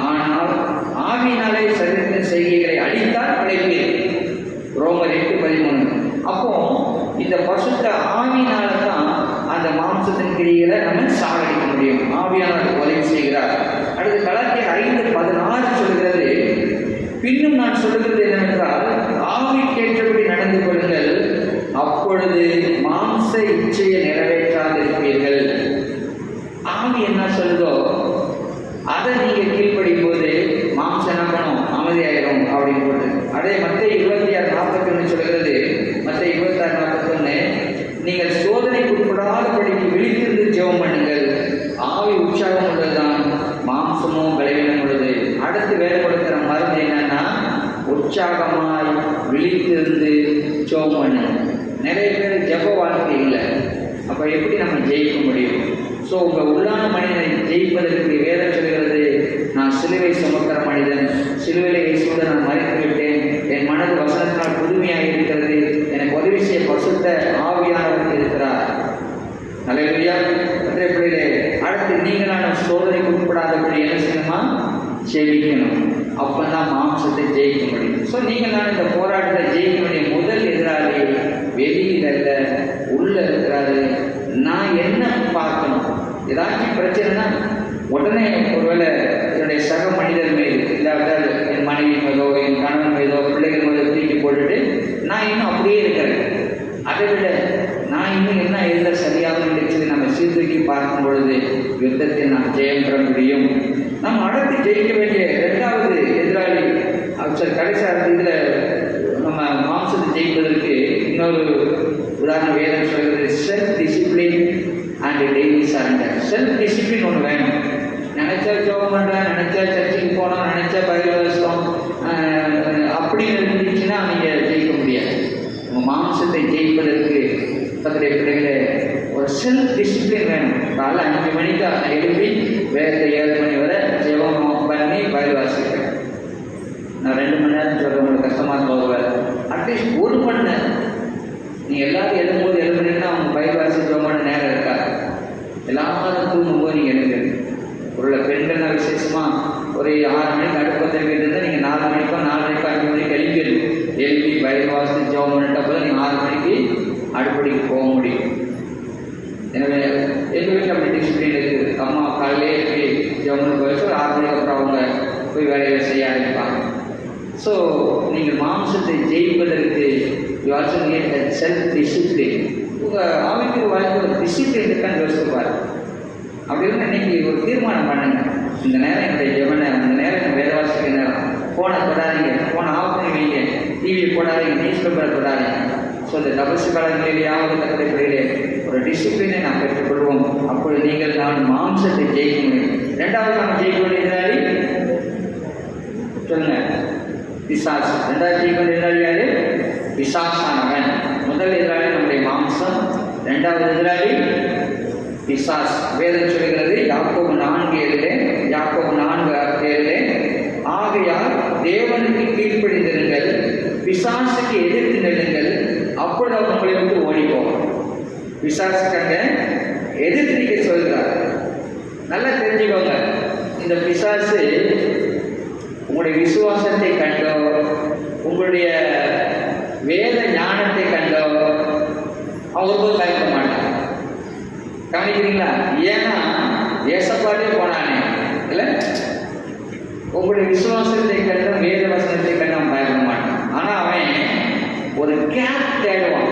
ஆனால் ஆவியினாலே சரீரத்தின் செய்கைகளை அழித்தால் பிழைப்பீர்கள். ரோமர் 8:13. அப்போ இந்த பசுத்த ஆவியினால தான் அந்த மாம்சத்தின் கிரிகளை நம்ம சாகடிக்க முடியும். ஆவியானவர் உதவி செய்கிறார். அடுத்து கலாத்தியர் 5:16 சொல்கிறது, பின்னும் நான் சொல்லுகிறது என்னவென்றால், ஆவிக்கேற்றபடி நடந்து கொள்ளுங்கள், அப்பொழுது மாம்ச இச்சையை நிறைவேற்றாதிருப்பீர்கள். ஆவி என்ன சொல்லுதோ அதை நீங்கள் கீழ்ப்படியும் போது மாம்சம் என்ன பண்ணும்? அமைதியாயிரும் அப்படின்னு போட்டு. அதே மத்தேயு 26:41 சொல்கிறது. மத்தேயு 26:41, நீங்கள் சோதனைக்கு உட்படாதபடிக்கு விழித்திருந்து ஜெபம் பண்ணுங்கள், ஆவி உற்சாகம் உள்ளதுதான், மாம்சமும் பலவீனம் உள்ளது. அடுத்து வேலை கொடுக்கிற மருந்து என்னன்னா, உற்சாகமாய் விழித்திருந்து ஜெபம் பண்ணு. நிறைய பேர் ஜெப வாழ்க்கை இல்லை. அப்போ எப்படி நம்ம ஜெயிக்க முடியும்? ஸோ உங்கள் உள்ளான மனிதனை ஜெயிப்பதற்கு வேதம் சொல்கிறது, நான் சிலுவை சுமக்கிற மனிதன், சிலுவையிலே இயேசுவோடு நான் மறித்து விட்டேன், என் மனது வசனத்தினால் புதுமையாக இருக்கிறது, எனக்கு உதவி செய்ய பசுத்த ஆவியானவர் இருக்கிறார். அல்லேலூயா. அன்றைய பிள்ளைகளே, அடுத்து நீங்கள் நான் சோதனைக்கு உட்படாதபடி என்ன செய்யணுமா? ஜெயிக்கணும். அப்போ தான் மாம்சத்தை ஜெயிக்க முடியும். ஸோ நீங்கள் நான் இந்த போராட்டத்தை ஜெயிக்க வேண்டிய முதல் எதிராளி வெளியில் அல்ல, உள்ள இருக்கிறாரு. நான் என்ன பார்க்கணும்? ஏதாச்சும் பிரச்சனைனா உடனே ஒருவேளை என்னுடைய சக மனிதர் மீது, இல்லாவிட்டால் என் மனைவி மீதோ என் கணவன் மீதோ பிள்ளைகள் மீதோ தூக்கி போட்டுட்டு நான் இன்னும் அப்படியே இருக்கிறேன். அதை விட நான் இன்னும் என்ன எழுத சரியாக சொல்லி நம்ம சீர்தூக்கி பார்க்கும் பொழுது யுத்தத்தில் நாம் ஜெயம் பெற முடியும். நாம் அடுத்து ஜெயிக்க வேண்டிய இரண்டாவது எதிராளி கடைசியாக இதில் நம்ம மாம்சத்தை ஜெயிப்பதற்கு இன்னொரு உதாரணம் வேதம் சொல்கிறது, self discipline and daily surrender. Self discipline ஒன்று வேணும். நினச்சா ஜோகம் பண்ணுறேன், நினச்சா சர்ச்சுக்கு போனோம், நினச்சா பயிர் வருஷம் அப்படின்னு இருந்துச்சுன்னா நீங்கள் ஜெயிக்க முடியாது. உங்கள் மாம்சத்தை ஜெயிப்பதற்கு பக்கத்துடைய பிள்ளைகளே ஒரு செல்ஃப் டிசிப்ளின் வேணும். காலை 5 மணிக்கு எழுப்பி வேகத்தை 7 மணி வரை ஜெபம் பண்ணி பயிர் வாசிப்பேன். நான் 2 மணி நேரம் சொல்கிறேன், உங்களுக்கு கஷ்டமாக போகுவேன். அட்லீஸ்ட் 1 மணி நேரம். நீங்கள் எல்லாரும் எழுதும்போது 7 மணிக்குன்னா அவங்க பயிர் வாசிப்போமான நேரம் இருக்கா? எல்லாரும் தூங்கும்போது நீங்கள் எழுதுங்க. ஒரு பெண்கள் விசேஷமாக ஒரு 6 மணிக்கு அடுப்பத்திற்கு இருந்தால் நீங்கள் 4 மணிக்கோ 5 மணிக்கு எழுப்பி பயிர் வாசி ஜெபம் பண்ணிட்டப்போ நீங்கள் 6 மணிக்கு அடுப்படிக்கு போக முடியும். எனவே எங்கள் வீட்டில் அப்படி டிசிப்ளின் இருக்குது. அம்மா காலையிலே எழுப்பி ஜெபம் போயிட்டு ஒரு 6 மணிக்கு அப்புறம் அவங்க போய் வேலையை செய்ய ஆரம்பிப்பாங்க. ஸோ நீங்கள் மாம்சத்தை ஜெயிப்பதற்கு you also need self discipline. உங்கள் ஆவிக்குரிய வாழ்க்கை ஒரு டிசிப்ளின் இருக்கான்னு யோசிச்சுப்பார். அப்படி இருந்தால் இன்றைக்கி ஒரு தீர்மானம் பண்ணுங்க, இந்த நேரம் என்னுடைய ஜெபனை, இந்த நேரம் என் வேதவாசிக்கிற நேரம், ஃபோனை தொடாதீங்க, ஃபோனை ஆஃப் பண்ணி வைங்க, டிவியை போடாதீங்க, நியூஸ் பேப்பரை தொடாதீங்க. ஸோ இந்த தபசு காலங்களிலேயாவது தகவலைகளிலே ஒரு டிசிப்ளினை நாம் பெற்றுக்கொள்வோம். அப்பொழுது நீங்கள் நான் மாம்சத்தை ஜெயிக்க முடியும். ரெண்டாவது நாம் ஜெயிக்க வேண்டிய எதிராளி சொல்லுங்க, பிசாசு. ரெண்டாவது ஜெயிக்க வேண்டிய எதிராளி யாரு? பிசாசானவன். முதல் எதிராளி நம்முடைய மாம்சம், ரெண்டாவது எதிராளி பிசாஸ். வேதம் சொல்கிறது யாக்கோபு 4:7 ஆகையால் தேவனுக்கு கீழ்ப்படிந்திருங்கள், பிசாசுக்கு எதிர்த்து நெல்லுங்கள், அப்பொழுது அவர் உங்களை விட்டு ஓடிப்போம். பிசாசுக்காக எதிர்த்து நிற்க சொல்கிறார். நல்லா தெரிஞ்சுக்கோங்க, இந்த பிசாசு உங்களுடைய விசுவாசத்தை கண்டோ, உங்களுடைய வேத ஞானத்தை கண்டோ அவருக்கு பயப்பட மாட்டாங்க. கவனிக்கிறீங்களா? ஏன்னா ஏசப்பாடே போனானே இல்லை, உங்களுடைய விசுவாசத்தை கண்டும் வேத வசனத்தை கண்டும் பயப்பட மாட்டான். ஆனால் அவன் ஒரு கேப் தேடுவான்,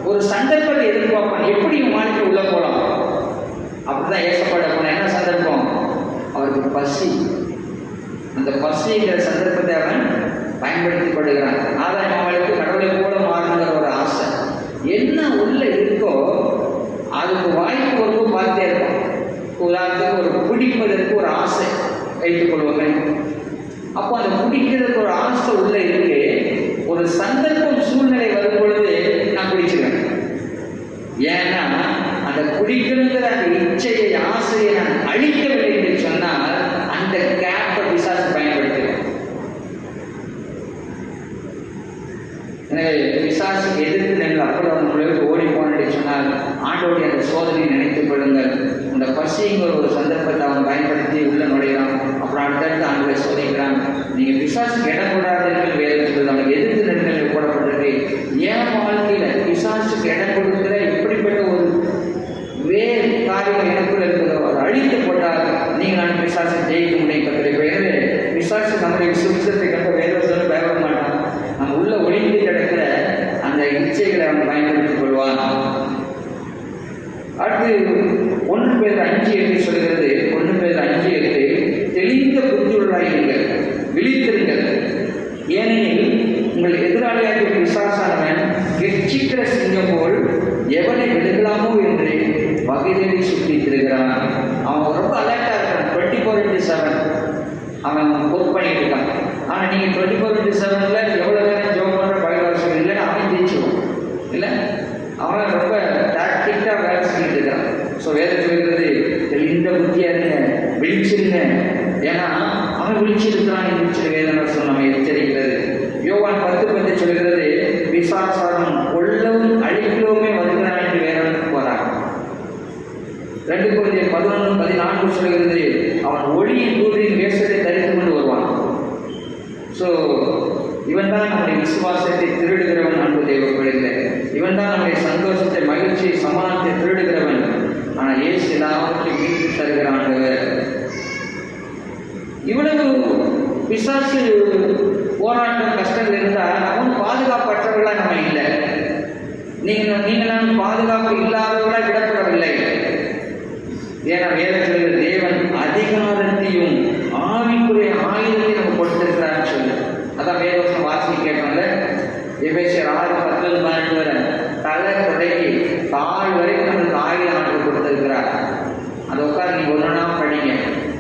ஒரு சந்தர்ப்பத்தை எதிர்பார்ப்பான். எப்படி வாழ்க்கை உள்ள போகலாம்? அப்படிதான் ஏசப்பாட போன என்ன சந்தர்ப்பம்? அவருக்கு பசி. அந்த பசிங்கிற சந்தர்ப்பத்தை அவன் பயன்படுத்தி கொள்கிறான். ஆதாயம் அவளுக்கு கடவுளை போல மாறுங்கிற ஒரு ஆசை. என்ன உள்ள இருக்கோ அதுக்கு வாய்ப்பு ஒரு பார்த்தே இருக்கும். உதாரணத்துக்கு ஒரு பிடிப்பதற்கு ஒரு ஆசை வைத்துக் கொள்வாங்க. அப்போ அந்த பிடிக்கிறதுக்கு ஒரு ஆசை உள்ள இருக்கு. ஒரு சந்தர்ப்பம் சூழ்நிலை வரும் பொழுது நான் பிடிச்சிருவேன். ஏன்னா அந்த பிடிக்கணுங்கிற அந்த இச்சையை ஆசையை நான் அழிக்கவில்லை என்று சொன்னால் அந்த கேப்பை பிசாசு பயன்படுத்துவேன். எனவே பிசாசுக்கு எதிர்த்து நீங்கள் அப்போ உங்களுக்கு ஓடி போனேன்னு சொன்னால் ஆண்டோடைய அந்த சோதனையை நினைத்துக் கொள்ளுங்கள். அந்த பசிங்கிற ஒரு சந்தர்ப்பத்தை அவன் பயன்படுத்தி உள்ள நுழைகிறான். அப்புறம் அடுத்தடுத்து ஆண்டோட சோதிக்கிறான். நீங்கள் பிசாசுக்கு இடம் கூடாதீர்கள் வேலை சொல்வது. அவனுக்கு எதிர்த்து நெருங்கள் போடப்பட்டிருக்கு. ஏன் வாழ்க்கையில் பிசாசுக்கு இடம் கொடுக்கிற எப்படிப்பட்ட ஒரு வேறு காரியம் எனக்குள்ள இருக்கிறதோ அதை அழித்து போட்டால் நீங்கள் நான் பிசாசை ஜெயிக்க முடியும். எனவே பிசாசு நம்முடைய விசுவாசத்தை கண்ட வேலை சொல்ல பயப்பட மாட்டான். நம்ம உள்ள ஒளிந்து கிடக்கிற அந்த இச்சைகளை அவன் பயன்படுத்திக் கொள்வான். அடுத்து 1 பேர் 5:8 சொல்கிறது. 1 பேர் 5:8 தெளிந்த புத்தியுள்ளாயிருங்கள், விழித்திருங்கள், ஏனெனில் உங்கள் எதிராளியாக பிசாசானவன் கெர்ச்சிக்கிற சிங்கம் போல் எவனை விடுகலாமோ என்று வகை தேடி சுற்றி திருகிறான். அவன் ரொம்ப அலர்ட்டாக இருக்கான். 24/7 அவன் ஒர்க் பண்ணிட்டு இருக்கான். ஆனால் நீங்கள் 24/7 எவ்வளோ நேரம் ஜோம் பண்ணுற பைபிள் வாசிக்கிறது இல்லைன்னா அவன் ஜெயிச்சுவான் இல்லை, அவன் ரொம்ப டாக்டிக்காக வேலை செஞ்சுட்டு இருக்கான். ஸோ வேதம் சொல்கிறது தெளிந்த புத்தியாக இருங்க, விழிச்சிருங்க. ஏன்னா அவன் விழிச்சிருக்கிறான், விழிச்சிரு வேதம் சொல் நம்ம எச்சரிக்கிறது. யோவான் 10:10 சொல்கிறது பிசாசாரம் கொல்லவும் அழிக்கவுமே வருகிறான் என்று வேதம் போறாங்க. 2 Corinthians 11:14 சொல்கிறது அவன் ஒளியின் தூதரின் வேஷத்தை தரித்து கொண்டு வருவான். ஸோ இவன் தான் நம்முடைய விசுவாசத்தை திருடுகிறவன். அன்பு தேவ பிள்ளைகளே, இவன் தான் நம்முடைய சந்தோஷத்தை, மகிழ்ச்சியை, சமாதானத்தை திருடுகிறவன். ஆனால் இயேசு எல்லாவற்றையும் மீட்டு தருகிற ஆண்டவர். இவ்வளவு பிசாசு போராட்டம் கஷ்டங்கள் இருந்தால் அவன் பாதுகாப்பற்றவர்களாக நம்ம இல்லை. நீங்கள் பாதுகாப்பு இல்லாதவர்களாக விடப்படவில்லை. ஏன்னா வேதத்தில் தேவன் அதிகாரத்தையும் ஆவிக்குரிய ஆயுதத்தையும் நம்ம கொடுத்திருக்கிறான்னு சொல்லு. அதான் வேதவசனம் வாசிக்க கேட்டோம்ல, எபேசியர் 6:10-12 வரை தலை தொடங்கி கால் வரைக்கும் நம்மளுக்கு ஆயுத ஆண்டு கொடுத்திருக்கிறார். அதை உட்காந்து நீங்கள் ஒன்றுனா படிங்க.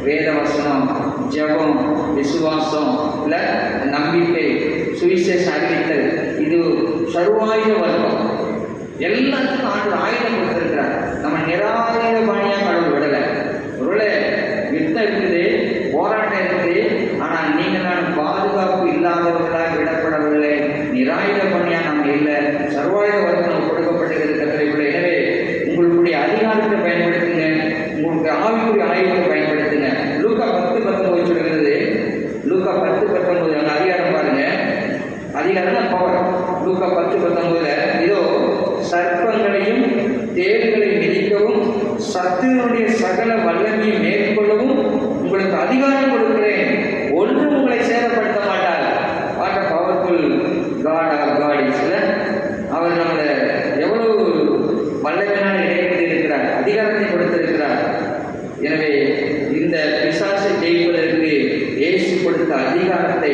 வேதவசனம், ஜெபம், விசுவாசம், இல்லை நம்பிக்கை, சுவிசேஷ அறிவித்தல், இது சர்வாயுத வர்க்கம். எல்லாத்துக்கும் ஆயுதம் கொடுத்திருக்கிறார். நம்ம நிராயுத பாணியாக கடவுள் விடலை. ஒருவேளை யுத்தம் இருக்குது, போராட்டம் இருக்குது, ஆனால் நீங்கள் நான் பாதுகாப்பு இல்லாதவர்களாக விடப்படவில்லை. நிராயுத பாணியாக நம்ம இல்லை. சர்வாயுத வர்க்கம் நம்ம கொடுக்கப்பட்டிருக்கிறது. எனவே உங்களுடைய அதிகாரத்தை பயன்படுத்துங்க, உங்களுக்கு ஆவிக்குரிய ஆயுதத்தை பயன்படுத்துங்க. லூக்கா 10:19 சொல்கிறது. லூக்கா 10:19 அந்த அதிகாரம் பாருங்க. அதிகாரம் தான் பவர். லூக்கா 10:19 இதோ சர்ப்பங்களையும் தேள்களையும் மிதிக்கவும் சத்துருடைய சகல வல்லமையை மேற்கொள்ளவும் உங்களுக்கு அதிகாரம் கொடுக்கிறேன், ஒன்றும் உங்களை சேதப்படுத்த மாட்டார். What a powerful God our God is. அவர் நம்மளை எவ்வளவு வல்லமையான இடைவெளி இருக்கிறார், அதிகாரத்தை கொடுத்திருக்கிறார். எனவே இந்த பிசாசை ஜெயிப்பதற்கு இயேசு கொடுத்த அதிகாரத்தை,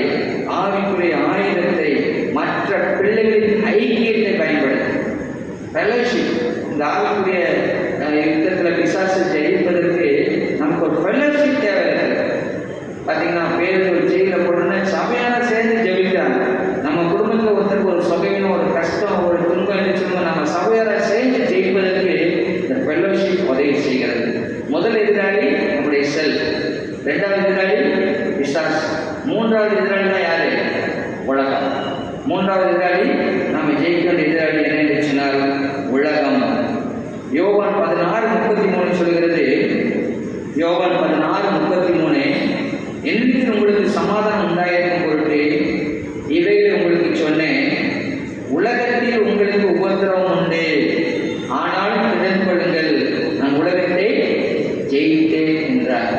ஆவிக்குரிய ஆயுதத்தை, மற்ற பிள்ளைகளின் ஐக்கியத்தை பயன்படுத்தும் ஃபெலோஷிப். இந்த ஆவிக்குரிய யுத்தத்தில் பிசாசை ஜெயிப்பதற்கு நமக்கு ஒரு ஃபெலோஷிப் தேவை இருக்குது. பார்த்தீங்கன்னா பேருக்கு ஜெயில போடணும்னா சபையான சேர்ந்து ஜெபிக்கிறாங்க. நம்ம குடும்பத்தில் ஒருத்தருக்கு ஒரு சபையினும் ஒரு கஷ்டம், ஒரு துன்பம் இருந்துச்சுன்னா நம்ம சபையார சேர்ந்து ஜெயிப்பதற்கு இந்த ஃபெலோஷிப் உதவி செய்கிறது. முதல் எதிராளி நம்முடைய செல், 2வது எதிராளி பிசாசு, 3வது எதிராளி தான் யாரு? உலகம். 3வது எதிராளி நம்ம ஜெயிக்க வேண்டிய எதிராளி என்ன இருந்துச்சுனால் உலகம். யோவான் 16:33 சொல்கிறது. யோவான் 16:33 என்னிடத்தில் உங்களுக்கு சமாதானம் உண்டாயிருக்கும் பொருட்டு இவைகளை உங்களுக்கு சொன்னேன். உலகத்தில் உங்களுக்கு உபத்திரவம் உண்டு, ஆனாலும் திடன் கொள்ளுங்கள், நான் உலகத்தை ஜெயித்தேன் என்றார்.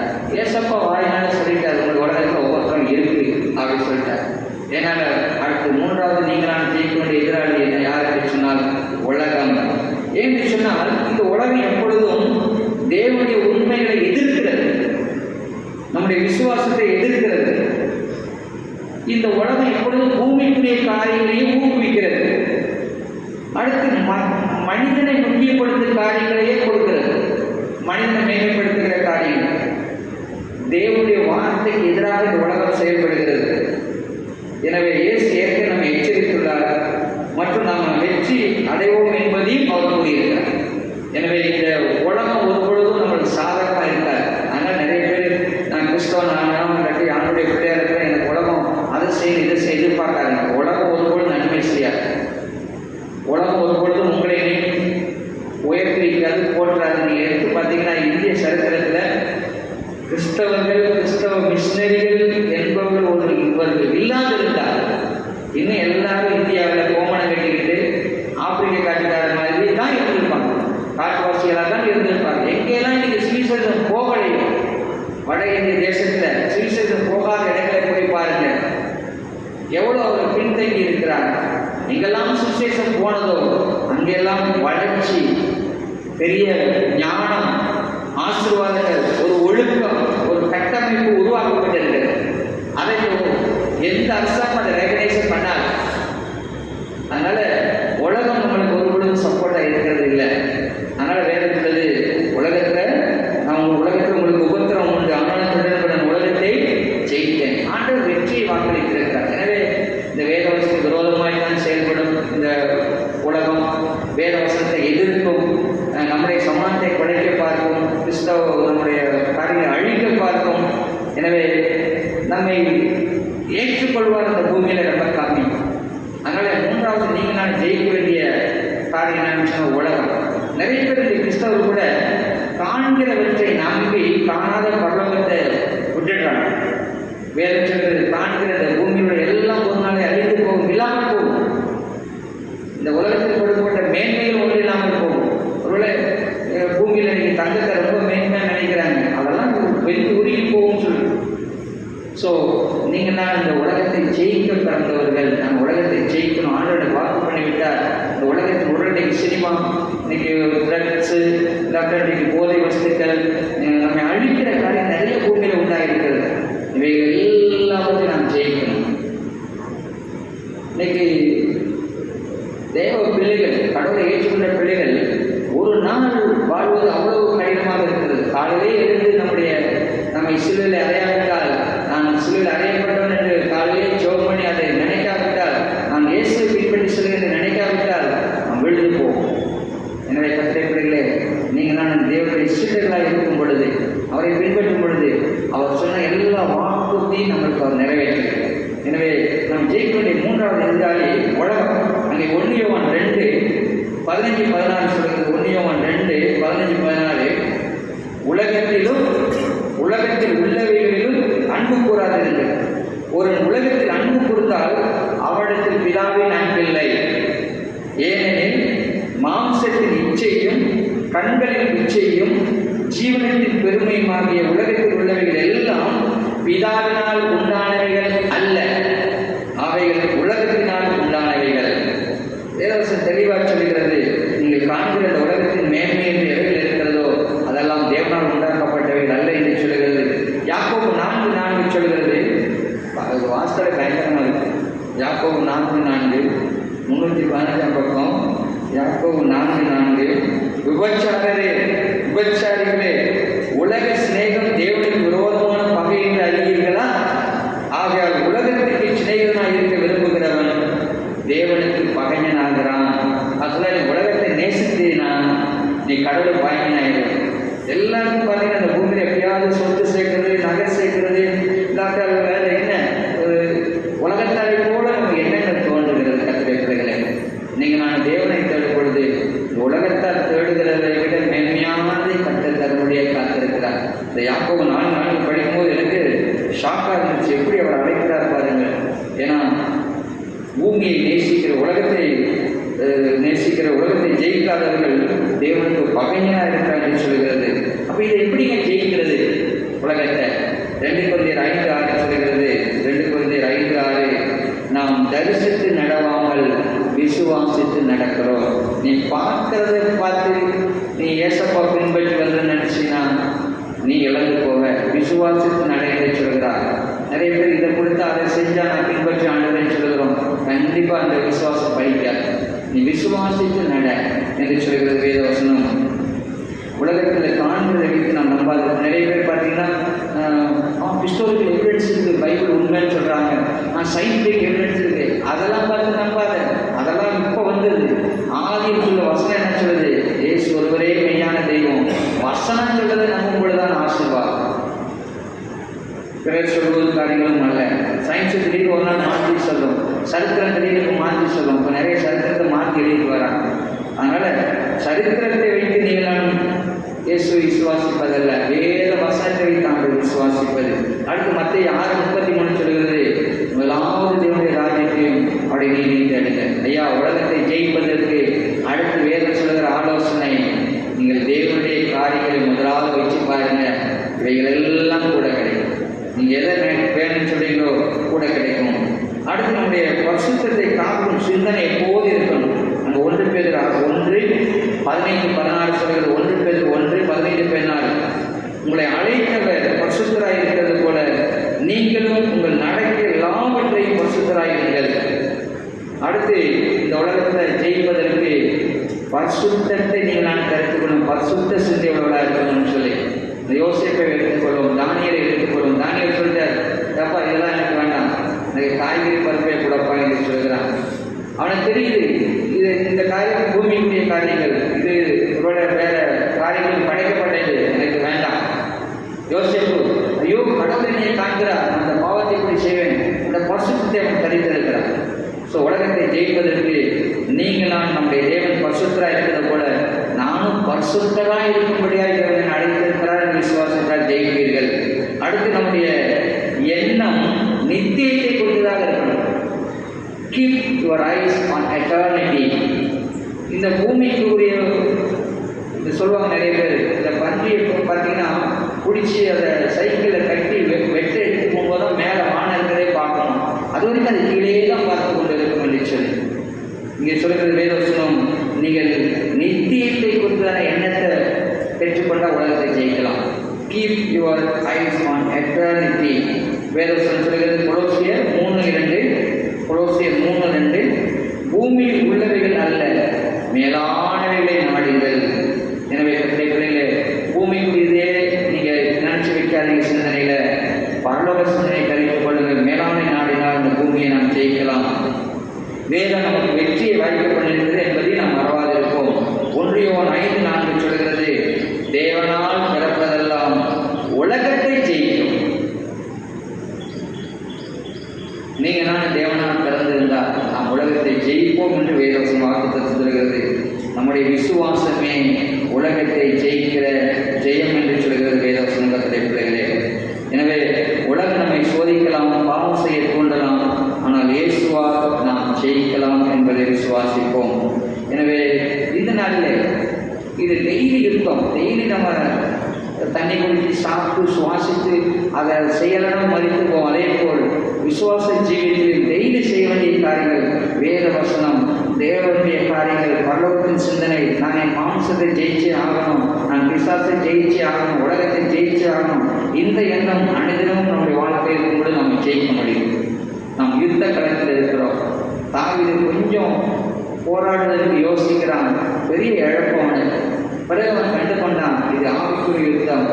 ஏசப்பா வாயினால சொல்லிட்டார், உங்களுக்கு உலகத்தில் உபத்திரம் இருக்கு அப்படின்னு சொல்லிட்டார். ஏன்னால் அடுத்து 3வது நீங்கள் நான் ஜெயிக்க வேண்டிய எதிராளி என்ன யாருக்கு சொன்னால் உலகம். ஏன்னு சொன்னால் இந்த உலகம் எப்பொழுதும் தேவனுடைய உண்மைகளை எதிர்க்கிறது, நம்முடைய விசுவாசத்தை எதிர்க்கிறது. இந்த உலகம் எப்பொழுதும் பூமிக்குரிய காரியங்களையும் ஊக்குவிக்கிறது. அடுத்து மனிதனை முக்கியப்படுத்தும் காரியங்களையே கொடுக்கிறது, மனிதனை மேம்படுத்துகிற காரியங்கள். தேவனுடைய வார்த்தைக்கு எதிராக இந்த உலகம் செயல்படுகிறது. எனவே இயேசு ஏற்கனவே நம்ம எச்சரித்துள்ளார் மற்றும் நாம் வெற்றி அடைவோம் என்பதையும் அவர் கூறியிருக்கிறார். எனவே இந்த உலகம் ஒரு பொழுதும் நம்மளுக்கு சாதகமாக இருக்காது. அதனால் நிறைய பேர் நான் கிறிஸ்தவன் ஆனாலும் கட்டி ஆண்டுடைய பிள்ளையாக இருக்கிறேன், எனக்கு உலகம் அதை செய்து இதை செய்து எதிர்பார்க்காதுங்க. உலகம் ஒரு பொழுது நன்மை செய்யாது. உலகம் ஒரு பொழுதும் உங்களை உயர்த்திக்காது, போற்றாது. நீங்கள் எடுத்து பார்த்தீங்கன்னா இந்திய சரித்திரத்தில் கிறிஸ்தவர்கள், கிறிஸ்தவ மிஷினரிகள் என்பவர்கள் ஒரு இவர்கள் இல்லாதிருந்தார். இன்னும் எல்லாரும் இந்தியாவில் கோமணம் கட்டிக்கிட்டு ஆப்பிரிக்க காட்டுக்கார மாதிரி தான் இருந்திருப்பாங்க, காட்டுவாசிகளாக தான் இருந்திருப்பாங்க. எங்கெல்லாம் இன்னைக்கு சுவிசேஷம் போகலையோ, வட இந்திய தேசத்தில் சுவிசேஷம் போகாத இடங்களை போய் பாருங்க, எவ்வளோ அவர் பின்தங்கி இருக்கிறாங்க. எங்கெல்லாம் சுவிசேஷம் போனதோ அங்கெல்லாம் வளர்ச்சி, பெரிய ஞானம், ஆசீர்வாதங்கள், ஒரு ஒழுக்கம், ஒரு கட்டமைப்பு உருவாக்கப்பட்டிருக்கிறது. அதை எந்த அரசாங்கம் அதை ரெகனைஸ் பண்ணாது. அதனால உலகம் நம்மளுக்கு ஒரு பொழுதும் சப்போர்ட்டாக இருக்கிறது இல்லை. அதனால வேதத்துள்ளது உலகத்தில் நான் உலகத்தில் உங்களுக்கு உபத்திரம் உண்டு, ஆனால் உலகத்தை ஜெயித்தேன். ஆண்டவர் வெற்றியை வாக்களித்திருக்கிறார். எனவே இந்த வேதவசத்துக்கு விரோதமாய் தான் செயல்படும் இந்த உலகம், வேதவசத்தை எதிர்க்கும், நம்முடைய சமானத்தை குறைக்க பார்க்கும், கிறிஸ்தவ நம்முடைய காரியங்களை அழிக்க பார்க்கும். எனவே நம்மை ஏற்றுக்கொள்வார் இந்த பூமியில் ரொம்ப கம்மி. அதனால் மூன்றாவது நீங்கள் நான் ஜெயிக்க வேண்டிய காரியம் என்னன்னு சொன்ன உலகம். நிறைய பேர் இந்த கிறிஸ்தவர் கூட காண்கிறவற்றை நம்பி காணாத பரலோகத்தை விட்டுடுறாங்க. வேதம் சொல்றது காண்கிற இந்த பூமியோட எல்லாம் ஒரு நாளை அழிந்து போகும், இல்லாமல் போகும். இந்த உலகத்தில் கொடுக்கப்பட்ட மேன்மையில் ஒன்று இல்லாமல் போகும். ஒருவேளை பூமியில் நீங்கள் தங்கத்தை ரொம்ப மேன்மையாக நினைக்கிறாங்க, அதெல்லாம் வெளியே உருகி போகும்னு சொல்லி. ஸோ நீங்கள் நான் இந்த உலகத்தை ஜெயிக்க பிறந்தவர்கள், நம்ம உலகத்தை ஜெயிக்கணும். ஆண்டோட வாக்கு பண்ணிவிட்டால் இந்த உலகத்தில் உடனடிக்கு சினிமா, இன்னைக்கு ட்ரக்ஸு, டாக்டர் இன்னைக்கு போதை வஸ்துக்கள், நம்ம அழிக்கிற காரியம் நிறைய பூமியில் உண்டாயிருக்கிறது. இவைகள் எல்லாத்தையும் நாம் ஜெயிக்கணும். இன்னைக்கு தேவ பிள்ளைகள், கடவுளை ஏற்றுக்கொண்ட பிள்ளைகள் ஒரு நாள் வாழ்வது அவ்வளவு கடினமாக இருக்கிறது. காலையிலே இருந்து நம்மை சிலுவையில் அறையாவிட்டால், நான் சிலுவையில் அறையப்பட்டவன் என்று காலையிலே ஜெபம் பண்ணி அதை நினைக்காவிட்டால், நான் இயேசுவை பின்பற்றி செல்கிறேன் என்று நினைக்காவிட்டால் நாம் விழுந்து போவோம். எனவே கர்த்தருடைய பிள்ளைகளே, நீங்கள் நான் தேவனுடைய சீடர்களாக இருக்கும் பொழுது, அவரை பின்பற்றும் பொழுது, அவர் சொன்ன எல்லா வாக்குறுதியும் நம்மளுக்கு அவர் நிறைவேற்றுகிறார். எனவே நாம் ஜெயிக்க வேண்டிய மூன்றாவது எதிராளி உலகம். அங்கே 1 யோவான் 2:15-16 சொல்கிறது. 1 யோவான் 2:15-16 உலகத்தில் உள்ளவைகளிலும் அன்பு கூறாதீர்கள். ஒரு உலகத்தில் அன்பு கூர்ந்தால் அவரிடத்தில் பிதாவின் அன்பில்லை. ஏனெனில் மாம்சத்தின் இச்சையும் கண்களின் இச்சையும் ஜீவனத்தின் பெருமையுமாகிய உலகத்தில் உள்ளவைகள் எல்லாம் பிதாவினால் உண்டானவைகள் அல்ல, அவைகள் உலகத்தினால் உண்டானவைகள். வேதவசனம் தெளிவாக சொல்கிறது, நீங்கள் காண்கிற இந்த உலகத்தின் மேன்மை என்று எவைகள் இருக்கிறதோ அதெல்லாம் தேவனால் உண்டாக்கப்பட்டவைகள் அல்ல என்று சொல்கிறது. யாக்கோபு 4:4 சொல்கிறது. வாஸ்தவ பயங்கரமாக இருக்கு. யாக்கோபு 4:4 315 பக்கம். யாக்கோபு 4:4 விபச்சாரிகளே, உலக சிநேகம் தேவனுக்கு விரோதமான பகை என்று அறிவீர்களா? ஆகையால் உலகத்திற்கு சிநேகனாக இருக்க விரும்புகிறவன் தேவனுக்கு பகைஞனாகிறான். அதெல்லாம் நீ உலகத்தை நேசித்தீனா நீ கடவுள் பகைஞனாயிரு. எல்லாருக்கும் பார்த்தீங்கன்னா அந்த பூமியில் எப்படியாவது சொத்து சேர்க்கிறது, நகை சேர்க்கிறது, டாக்டர் வேற என்ன உலகத்தாரை போல நமக்கு எண்ணங்கள் தோன்றுகிறது. கர்த்தருடைய பிள்ளைகளே, நீங்கள் நான் தேவனை தேடும் பொழுது உலகத்தால் தேடுகிறதை விட மேன்மையானதை கர்த்தர் தரும்படியே காத்திருக்கிறார். இந்த யாக்கோபு 4:4 படிக்கும்போது எனக்கு ஷாக்காக இருந்துச்சு. எப்படி அவர் அழைக்கிறார் பாருங்கள். ஏன்னா பூமியை நேசிக்கிற உலகத்தை ஜெயிக்காதவர்கள் தேவனுக்கு பகைஞனாக இருக்கிறார் என்று சொல்கிறது. அப்போ இதை எப்படிங்க ஜெயிக்கிறது உலகத்தை? 2 கொரிந்தியர் 5:6 சொல்கிறது. 2 கொரிந்தியர் 5:6 நாம் தரிசித்து நடவாமல் விசுவாசித்து நடக்கிறோம். நீ பார்க்கறதை பார்த்து நீ ஏசப்பா பின்பற்றி வந்து நினைச்சினா நீ இழந்து போவ. விசுவாசித்து நடையை சொல்கிறார். நிறைய பேர் இதை கொடுத்து அதை செஞ்சால் நான் பின்பற்றி ஆண்டவரை சொல்கிறோம். கண்டிப்பாக அந்த விசுவாசம் பழிக்காது. நீ விசுவாசித்து நட என்று சொல்கிறது வேதவசனம். உலகத்தில் காண்கிறதை வைத்து நாம் நம்பாது. நிறைய பேர் பார்த்தீங்கன்னா ஹிஸ்டாரிக்கல் எவிடன்ஸ் இருக்குது, பைபிள் உண்மைன்னு சொல்கிறாங்க. சயின்டிஃபிக் எவிடன்ஸ் இருக்குது, அதெல்லாம் பார்த்து நம்பாத. அதெல்லாம் இப்போ வந்தது. ஆதியில் சொல்ல வசனம் என்ன சொல்லுது? இயேசு ஒருவரே மெய்யான தெய்வம். வசனம் சொல்றதை நம்பும் பொழுதுதான் ஆசீர்வாதம். பிறர் சொல்வது காரியங்களும் அல்ல. சயின்ஸு திடீர்னு ஒரு நாள் மாற்றி சொல்லும், சரித்திரம் திடீர்னு மாற்றி சொல்லும். இப்போ நிறைய சரித்திரத்தை மாற்றி எழுதிட்டு வராங்க. அதனால் சரித்திரத்தை வைத்து நீங்கள் இயேசுவை விசுவாசிப்பதல்ல, வேத வசனத்தை வைத்து ஆண்டு விசுவாசிப்பது. அடுத்து மத்திய 6:33 சொல்கிறது, முதலாவது தேவனுடைய ராஜ்யத்தையும் அவருடைய நீதியை தேடுங்க. ஐயா, உலகத்தை ஜெயிப்பதற்கு அடுத்து வேதம் சொல்கிற ஆலோசனை, நீங்கள் தேவனுடைய காரியங்களை முதலாவது வச்சு பாருங்க, இவைகள் எல்லாம் கூட கிடைக்கும். நீங்கள் எதை வேணும்னு சொல்றீங்களோ கூட கிடைக்கும். அடுத்து நம்முடைய பரிசுத்தத்தை காக்கும் சிந்தனை எப்போது இருக்கணும். அங்கே 1 பேதுரு 1:15-16 சொல்கிறது. 1 பேதுரு 1:15-16 உங்களை அழைத்தவர் பரிசுத்தராய் இருக்கிறது போல நீங்களும் உங்கள் நடக்க எல்லாவற்றையும் பரிசுத்தராயிருங்கள். அடுத்து இந்த உலகத்தில் ஜெயிப்பதற்கு பரிசுத்தத்தை நீங்கள் நான் கருத்துக்கொள்ளும், பரிசுத்த சிந்தை உள்ளவர்களாக இருக்கணும்னு சொல்லி யோசேப்பை எடுத்துக்கொள்ளும், தானியலை எடுத்துக்கொள்ளும். தானியல் சொல்லிட்டார், ஏப்பா இதெல்லாம் எனக்கு வேண்டாம், எனக்கு காய்கறி பருப்பே கூடப்பா என்று சொல்கிறான். அவனுக்கு தெரியுது இது இந்த காரியம் பூமிக்குரிய காரியங்கள், இது இவரோட வேற காரியங்கள் படைக்கப்பட்டது, எனக்கு வேண்டாம். யோசிப்பு ஐயோ கடவுளை நீ காண்கிறார், அந்த பாவத்தை இப்படி செய்வேன், இந்த பரிசுத்தத்தை அவன் தரித்திருக்கிறார். ஸோ உலகத்தை ஜெயிப்பதற்கு நீங்கள் நான் நம்முடைய தேவன் பரிசுத்தராக இருக்கிறது போல நானும் பரிசுத்தராக இருக்கும்படியாக இறைவன் அழைத்திருக்கிறார் என்று விசுவாசத்தால் ஜெயிப்பீர்கள். அடுத்து நம்முடைய எண்ணம் நித்தியத்தை கொண்டதாக இருக்கணும். Keep your eyes on eternity. இந்த பூமிக்கு உரிய இது சொல்லுவாங்க நிறைய பேர், இந்த பன்றியை பார்த்தீங்கன்னா பிடிச்சி அதை சைக்கிளில் கட்டி வெட்டை எடுத்து போகும்போது தான் மேலே வானம் இருக்கிறதே பார்க்கணும். அது வரைக்கும் அது கீழே தான் பார்த்து கொண்டு இருக்கும் என்று சொல்லி இங்கே சொல்கிறது வேதவசனம். நீங்கள் நித்தியத்தை குறித்தான எண்ணத்தை பெற்றுக்கொண்டால் உலகத்தை ஜெயிக்கலாம். Keep your eyes on eternity. வேதவசனம் சொல்கிறது கொலோசியர் 3:2, கொலோசியர் 3:2, பூமியில் உள்ளவைகள் அல்ல மேலானவைகளை நாடுங்கள். எனவே பிள்ளைகளே, பூமிக்குரியதே நீங்கள் நினைச்சு வைக்காதீங்க சிந்தனையில, பரலோக சிந்தனை கழித்துக் கொள்ளுங்கள். மேலான நாடினால் இந்த பூமியை நாம் ஜெயிக்கலாம். வேதம் நமக்கு வெற்றியை வாய்ப்பு பண்ணிருக்கிறது என்பதை நாம் மறவாதிருப்போம். 1 யோவான் 5:4 சொல்கிறது, தேவனால் பிறப்பதெல்லாம் உலகத்தை ஜெயிக்கும். நீங்க நான் தேவனால் பிறந்திருந்தால் நாம் உலகத்தை ஜெயிப்போம் என்று வேதவசனம் வாக்குத்தத்தம் சொல்கிறது. நம்முடைய விசுவாசமே உலகத்தை ஜெயிக்கிற ஜெயம் என்று சொல்கிறது வேதவசனம். கர்த்தருடைய பிள்ளைகளே, எனவே உலகம் நம்மை சோதிக்கலாம், பாவம் செய்ய தூண்டலாம், ஆனால் இயேசுவால் நாம் ஜெயிக்கலாம் என்பதை விசுவாசிப்போம். எனவே இந்த நாளில் இது டெய்லி இருக்கும். டெய்லி நம்ம தண்ணி குடித்து சாப்பிட்டு சுவாசித்து அதை செய்யலாம் மறித்துப்போம். அதே போல் விசுவாச ஜீவியத்தில் டெய்லி செய்ய வேண்டிய காரியங்கள் வேத வசனம், தேவனுடைய காரியங்கள், பரலோகத்தின் சிந்தனை. நான் என் மாம்சத்தை ஜெயிச்சே ஆகணும், நான் பிசாசை ஜெயிச்சே ஆகணும், உலகத்தை ஜெயிச்சே ஆகணும். இந்த எண்ணம் அனைதினமும் நம்முடைய வாழ்க்கையில் கூட நம்ம ஜெயிக்க முடியும். நாம் யுத்த களத்தில் இருக்கிறோம். தாவீது கொஞ்சம் போராடுவதற்கு யோசிக்கிறான், பெரிய இழப்பம். பிறகு அவன் கண்டு கொண்டான், இது ஆவிக்குரிய யுத்தம்.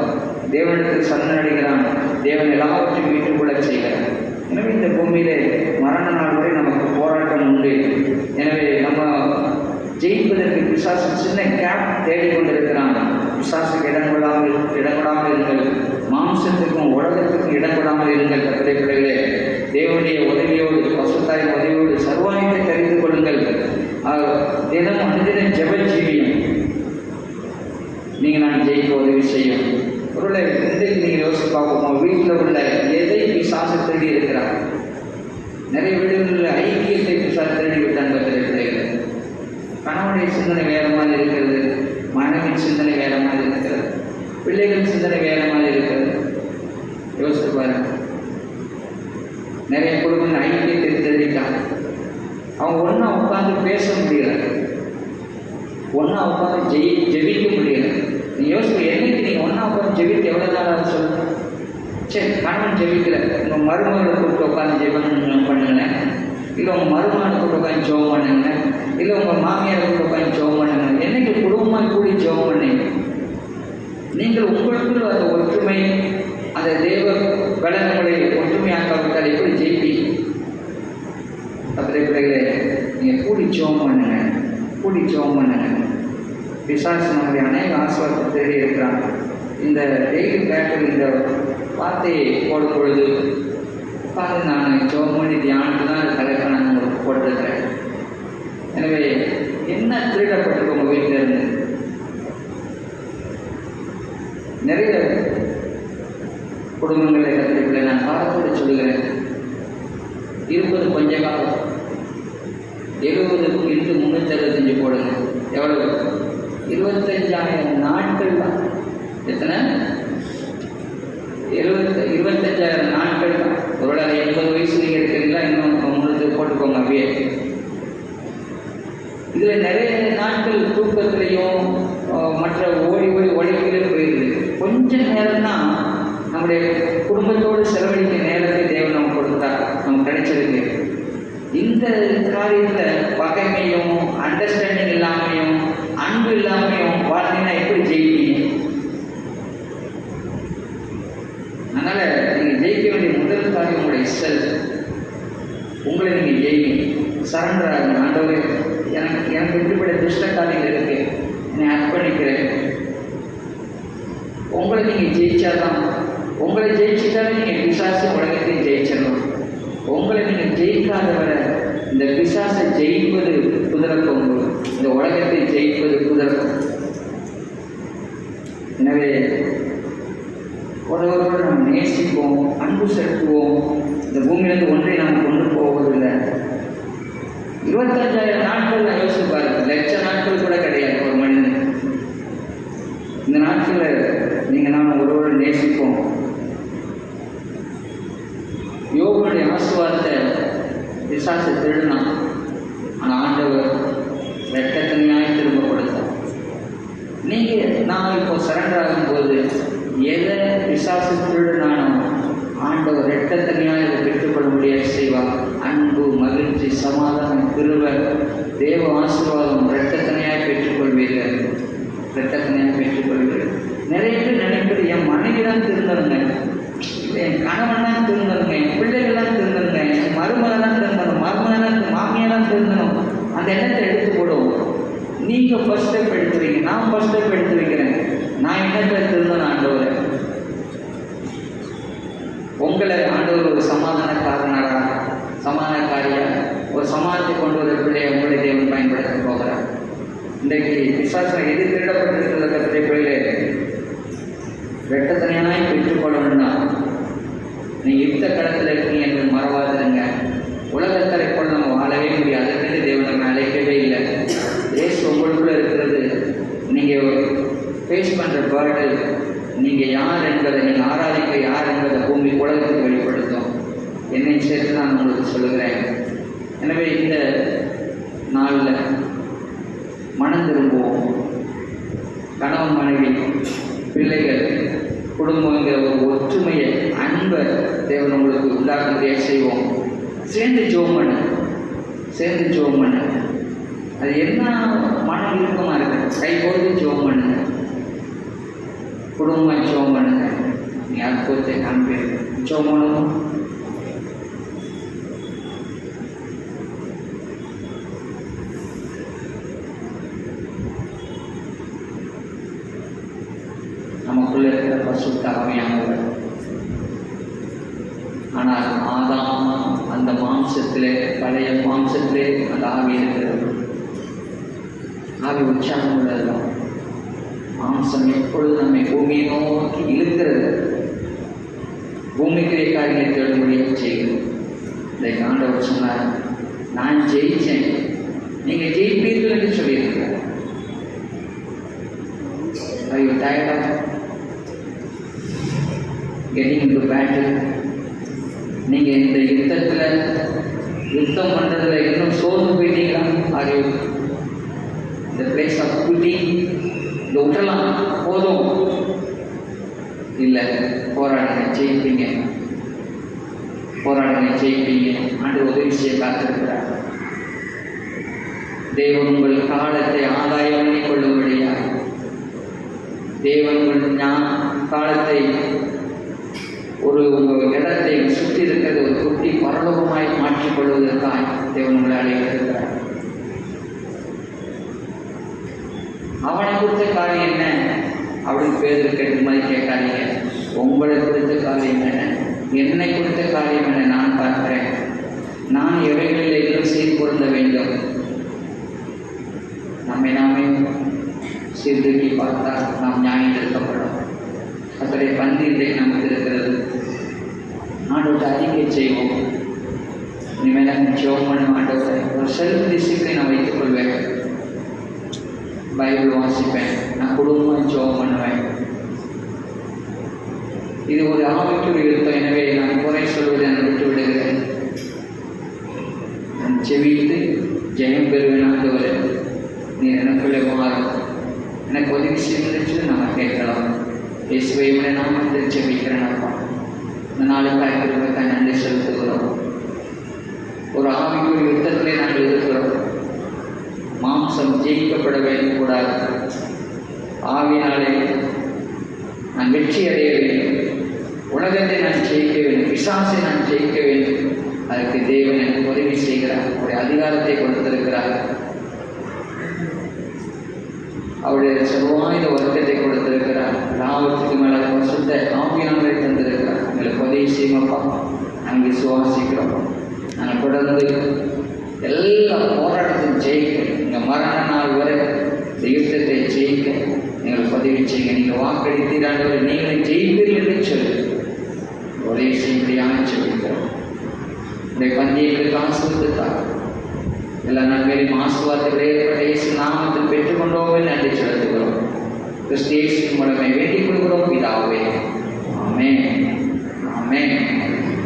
தேவனிடத்தில் சரணடைகிறான், தேவன் எல்லாவற்றையும் மீட்டுக்கொள்ள செய்கிறான். எனவே இந்த பூமியிலே மரண நாள் வரை நமக்கு போராட்டம் உண்டு. எனவே நம்ம ஜெயிப்பதற்கு பிசாசு சின்ன கேப் தேடிக்கொண்டிருக்கிறான். பிசாசுக்கு இடங்கொடாமல் இருங்கள், மாம்சத்துக்கும் உலகத்துக்கும் இடங்கொடாமல் இருங்கள். கர்த்தருடைய பிள்ளைகளே, தேவனுடைய உதவியோடு, பசுத்தாயின் உதவியோடு சர்வாயத்தை தெரிந்து கொள்ளுங்கள். தினம் அனுதின ஜெப ஜீவியம் நீங்கள் நான் ஜெயிக்க உதவி செய்யும். ஒருவேளை இன்றைக்கு நீங்கள் யோசிச்சு பார்ப்போம், வீட்டில் உள்ள எதை பிசாசு தேடி இருக்கிறார். நிறைய வீடுகளில் ஐக்கியத்தை பிசாசு தேடி விட்டான். கர்த்தருடைய பிள்ளைகள், கணவனுடைய சிந்தனை வேற மாதிரி இருக்கிறது, மனைவியின் சிந்தனை வேற மாதிரி இருக்கிறது, பிள்ளைகளின் சிந்தனை வேற மாதிரி இருக்கிறது. யோசித்து பாருங்க. நிறைய குடும்பங்கள் ஐக்கியத்தை தேடிட்டாங்க. அவங்க ஒன்றா உட்காந்து பேச முடியல, ஒன்றா உட்காந்து ஜெபிக்க முடியல. நீ யோசிக்க, என்னைக்கு நீங்கள் ஒன்றா உட்காந்து ஜெபிக்க எவ்வளோ நாளாக சொல்லுங்க. சரி, கணவன் ஜெபிக்கல, உங்கள் மருமகளை கூப்பிட்டு உட்காந்து ஜெபம் பண்ணுங்களேன், இல்லை உங்கள் மருமகளை கூப்பிட்டு உட்காந்து ஜெபம் பண்ணுங்க, இல்லை உங்கள் மாமியாரை கூப்பிட்டு உட்காந்து ஜெபம் பண்ணுங்க. என்னைக்கு குடும்பமாக கூடி ஜெபம் பண்ணீங்க? நீங்கள் உங்களுக்குள் அந்த ஒற்றுமை, அந்த தேவ பலன்களை ஒற்றுமையாக்காவிட்டால் எப்படி ஜெயிப்பீங்க? கர்த்தருடைய பிள்ளைகளே, நீங்கள் கூடி ஜெபம் பண்ணுங்க, கூடி ஜெபம் பண்ணுங்க. பிசாசு நம்முடைய அநேக ஆசீர்வாதத்தை தேடி இருக்கிறாங்க. இந்த டெய்லி பேட்டில் இந்த வார்த்தையை போடும் பொழுது உட்காந்து நான் ஜெபம் பண்ணி தியானத்து தான் அந்த தலைப்பை நான் உங்களுக்கு போட்டிருக்கிறேன். எனவே என்ன திருடப்பட்டிருக்க உங்கள் வீட்டில் இருந்து? நிறைய குடும்பங்களை கற்றுக்கல நான் காலத்தோடு சொல்லுகிறேன். இருப்பது கொஞ்ச காலம், 70 into 365 போடுங்க. எவ்வளவு? 25,000 நாட்கள் தான். எத்தனை? 25,000 நாட்கள் தான். ஒருவேளை 80 வயசு நீங்கள் இருக்கிறீங்களா, இன்னும் 3 போட்டுக்கோங்க அப்படியே. இதில் நிறைய நாட்கள் தூக்கத்திலையும் மற்ற ஓடி உழைப்பிலும் போயிடுது. கொஞ்ச நேரம் தான் நம்முடைய குடும்பத்தோடு செலவழிக்க நேரத்தை தேவன் நமக்கு கொடுத்தார், நமக்கு கிடைச்சிருக்கு. இந்த காரியத்தில் பகைமையும் அண்டர்ஸ்டாண்டிங் இல்லாமையும் அன்பு இல்லாமையும் வாழ்ந்தீங்கன்னா எப்படி ஜெயிப்பீங்க? அதனால் நீங்கள் ஜெயிக்க வேண்டிய முதல் காரியம் செல்ஃப். உங்களை நீங்கள் ஜெயிங்க, சரண்டர் ஆகுங்க. ஆண்டவரே, எனக்கு இப்படிப்பட்ட துஷ்ட காரியங்கள் இருக்கு, என்னை அர்ப்பணிக்கிறேன். உங்களை நீங்கள் ஜெயிச்சாதான், உங்களை ஜெயிச்சுட்டாலே நீங்கள் பிசாசு உலகத்தையும் ஜெயிச்சிடணும். உங்களை நீங்கள் ஜெயிக்காத வரை இந்த பிசாசை ஜெயிப்பது குதிரக்கொம்பு, இந்த உலகத்தை ஜெயிப்பது குதிரக்கொம்பு. எனவே ஒருவரோடு நாம் நேசிப்போம், அன்பு செலுத்துவோம். இந்த பூமியிலிருந்து ஒன்றை நாம் கொண்டு போவதில்லை. 25,000 நாட்கள் நான் யோசிப்பாரு, லட்சம் நாட்கள் கூட கிடையாது ஒரு மனிதன். இந்த நாட்களில் நீங்கள் நாம் ஒருவரோடு நேசிப்போம். யோகனுடைய ஆசீர்வாதத்தை பிசாசு திருடினான், ஆனால் ஆண்டவர் வெட்டத்தனியாய் திரும்ப கொடுத்தார். நான் இப்போ சரண்டர் ஆகும்போது எதை பிசாசு திருடினானோ ஆண்டவர் ரெட்டத்தனியாக இதை பெற்றுக்கொள்ள முடியாது செய்வார். அன்பு, மகிழ்ச்சி, சமாதானம், கிருபை, தேவ ஆசீர்வாதம் ரெட்டத்தனியாக பெற்றுக்கொள்வீர்கள், ரெட்டத்தனியாக பெற்றுக்கொள்வீர்கள். நிறைய பேர் நினைப்பது என் மனைவி தான் திருந்தனுங்க, என் கணவன் தான் திருந்தனுங்க, என் பிள்ளைகள் தான் திருந்தனுங்க, என் மருமகன் தான் திருந்தணும், மாமியார் தான் திருந்தணும். அந்த எண்ணத்தை எடுத்து போடுவோம். நீங்கள் ஃபர்ஸ்ட் ஸ்டெப் எடுத்து வைங்க, நான் ஃபர்ஸ்ட் ஸ்டெப் எடுத்து வைக்கிறேன். நான் என்னத்தை திருந்தணும் ஆண்டவரை? உங்களை ஆண்டவர் ஒரு சமாதானக்காரனாரா, சமாதானக்காரியா, ஒரு சமாதானத்தை கொண்டு வர பிள்ளையை உங்களை தேவன் பயன்படுத்த போகிறார். இன்றைக்கு விசுவாசம் எது திருடப்பட்டிருக்கிற கருத்தை பிள்ளைகளே, வெட்டத்தனையாய் பெற்றுக்கொள்ளணும்னா நீங்கள் யுத்த களத்தில் இருக்கீங்க என்று மறவாதுங்க. உலகத்தை போல நம்ம வாழவே முடியாது. அதற்கு தேவன் நம்ம அழைக்கவே இல்லை. ஏசு உங்களுக்குள்ளே இருக்கிறது. நீங்கள் ஃபேஸ் பண்ணுற பேர்டு, நீங்கள் யார் என்பதை, நீங்கள் ஆராதிக்க யார் என்பதை பூமி உலகத்துக்கு வெளிப்படுத்தும். என்னை சேர்த்து நான் உங்களுக்கு சொல்லுகிறேன். எனவே இந்த நாளில் மனம் திரும்புவோம். கணவன், மனைவி, பிள்ளைகள், குடும்பங்கிற ஒரு ஒற்றுமையை, அன்பை தேவன் உங்களுக்கு உண்டாக்க முடியாது செய்வோம். சேர்ந்து ஜெபம் பண்ணு, சேர்ந்து ஜெபம் பண்ணு. அது என்ன மனம் விருப்பமாக இருக்கு, கை போட்டு ஜெபம் பண்ணுங்க, குடும்பமாக ஜெபம் பண்ணுங்க. நீ அற்புதத்தை காண்பீங்க. ஜெபம் பண்ணணும். நமக்குள்ள இருக்கிற பசுத்த ஆவியானவர். ஆனால் ஆதாம் அந்த மாம்சத்திலே, பழைய மாம்சத்திலே அந்த ஆவி இருக்கிறது. ஆவி உற்சாகம் உள்ளதுதான். மாம்சம் எப்பொழுது நம்மை பூமியை நோக்கி இழுக்கிறது, பூமிக்குரிய காரியங்களை தேடும்படியாக செய்கிறது. இதை ஆண்டவர் சொன்னார், நான் ஜெயிச்சேன், நீங்கள் ஜெயிப்பீர்கள் என்று சொல்லியிருக்கிறார். Are you tired of getting into battle? நீங்கள் இந்த யுத்தம் பண்ணுறதுல இன்னும் சோர்ந்து போயிட்டீங்களா? அது இந்த பிளேஸ் ஆஃப் குட்டிங், இந்த விட்டலாம் போதும் இல்லை, போராடுங்க, ஜெயிப்பீங்க, போராடுங்க, ஜெயிப்பீங்க. ஆண்டு உதவி செய்ய காத்திருக்கிறார். தேவன் உங்கள் காலத்தை ஆதாயம் பண்ணி கொள்ளும்படியாக, தேவன் உங்கள் காலத்தை, ஒரு உங்கள் இடத்தை சுற்றி இருக்கிறது ஒரு குட்டி பரலோகமாய் மாற்றிக்கொள்வதற்காக தேவன் உங்களை அழைத்திருக்கிறார். அவனை குறித்த காரியம் என்ன அப்படின்னு பேர் கேட்டு மாதிரி கேட்காதீங்க. உங்களை குறித்த காரியம் என்ன, என்னை குறித்த காரியம் என்ன நான் பார்க்கிறேன். நான் எவைகளில் எதிரும் செய்து பொருந்த வேண்டும். நம்மை நாமே சீர்தூக்கி பார்த்தால் நாம் நியாயம் இருக்கப்படும். அதனுடைய பந்தி இன்றைக்கு நமக்கு இருக்கிறது. ஆண்டவர்கிட்ட அறிக்கை செய்வோம். இனிமேல் நான் ஜெபம் பண்ண ஆண்டவரை ஒரு செல்ஃப் டிசிப்ளின் நான் வைத்துக் கொள்வேன். பைபிள் வாசிப்பேன், நான் குடும்பமாக ஜெபம் பண்ணுவேன். இது ஒரு ஆவிக்குரிய யுத்தம். எனவே நான் குறை சொல்வதை நான் விட்டு விடுகிறேன். நான் செவித்து ஜெயம் பெறுவேன். ஆண்டவரே, நீ எனக்குள்ளே மாறும், எனக்கு உதவி செய்து நம்ம கேட்கலாம். இயேசுவை நாம் வந்து ஜெபிக்கிறேன். அப்பா, இந்த நாளுக்காக கிருபைக்காக நன்றி செலுத்துகிறோம். ஒரு ஆவிக்குரிய யுத்தத்திலே நாங்கள் இருக்கிறோம். மாம்சம் ஜெயிக்கப்படவே கூடாது. ஆவியினாலே நான் வெற்றி அடைய வேண்டும். உலகத்தை நான் ஜெயிக்க வேண்டும். பிசாசை நான் ஜெயிக்க வேண்டும். அதற்கு தேவன் எனக்கு உதவி செய்கிறார். அவருடைய அதிகாரத்தை கொடுத்திருக்கிறார். அவருடைய சர்வாயுத வர்க்கத்தை கொடுத்திருக்கிறார். எல்லாவற்றுக்கு மேலே பரிசுத்த ஆவியானவரை தந்திருக்கிறார். எங்களுக்கு உதவி செய்யுங்கப்பா. நாங்கள் விசுவாசிக்கிறோம். நாங்கள் தொடர்ந்து எல்லா போராட்டத்தையும் ஜெயிக்க, எங்கள் மரண நாள் வரை இந்த யுத்தத்தை ஜெயிக்க எங்களுக்கு உதவி செய்யுங்க. நீங்கள் வாக்களித்தீராண்டவரை நீங்கள் ஜெயிப்பீர்கள் என்று சொல்லி உதவி செய்யும்படியாக சொல்லிக்கிறோம். இந்த பந்தியங்களுக்கு ஆசீர்வதித்தார். எல்லா நன்மையிலும் ஆசீர்வாதத்தை இயேசு நாமத்தில் பெற்றுக்கொண்டோமே நன்றி செலுத்துகிறோம். கிறிஸ்து இயேசுவின் மூலமே வேண்டிக் கொள்கிறோம் பிதாவே. ஆமென். ஆமென்.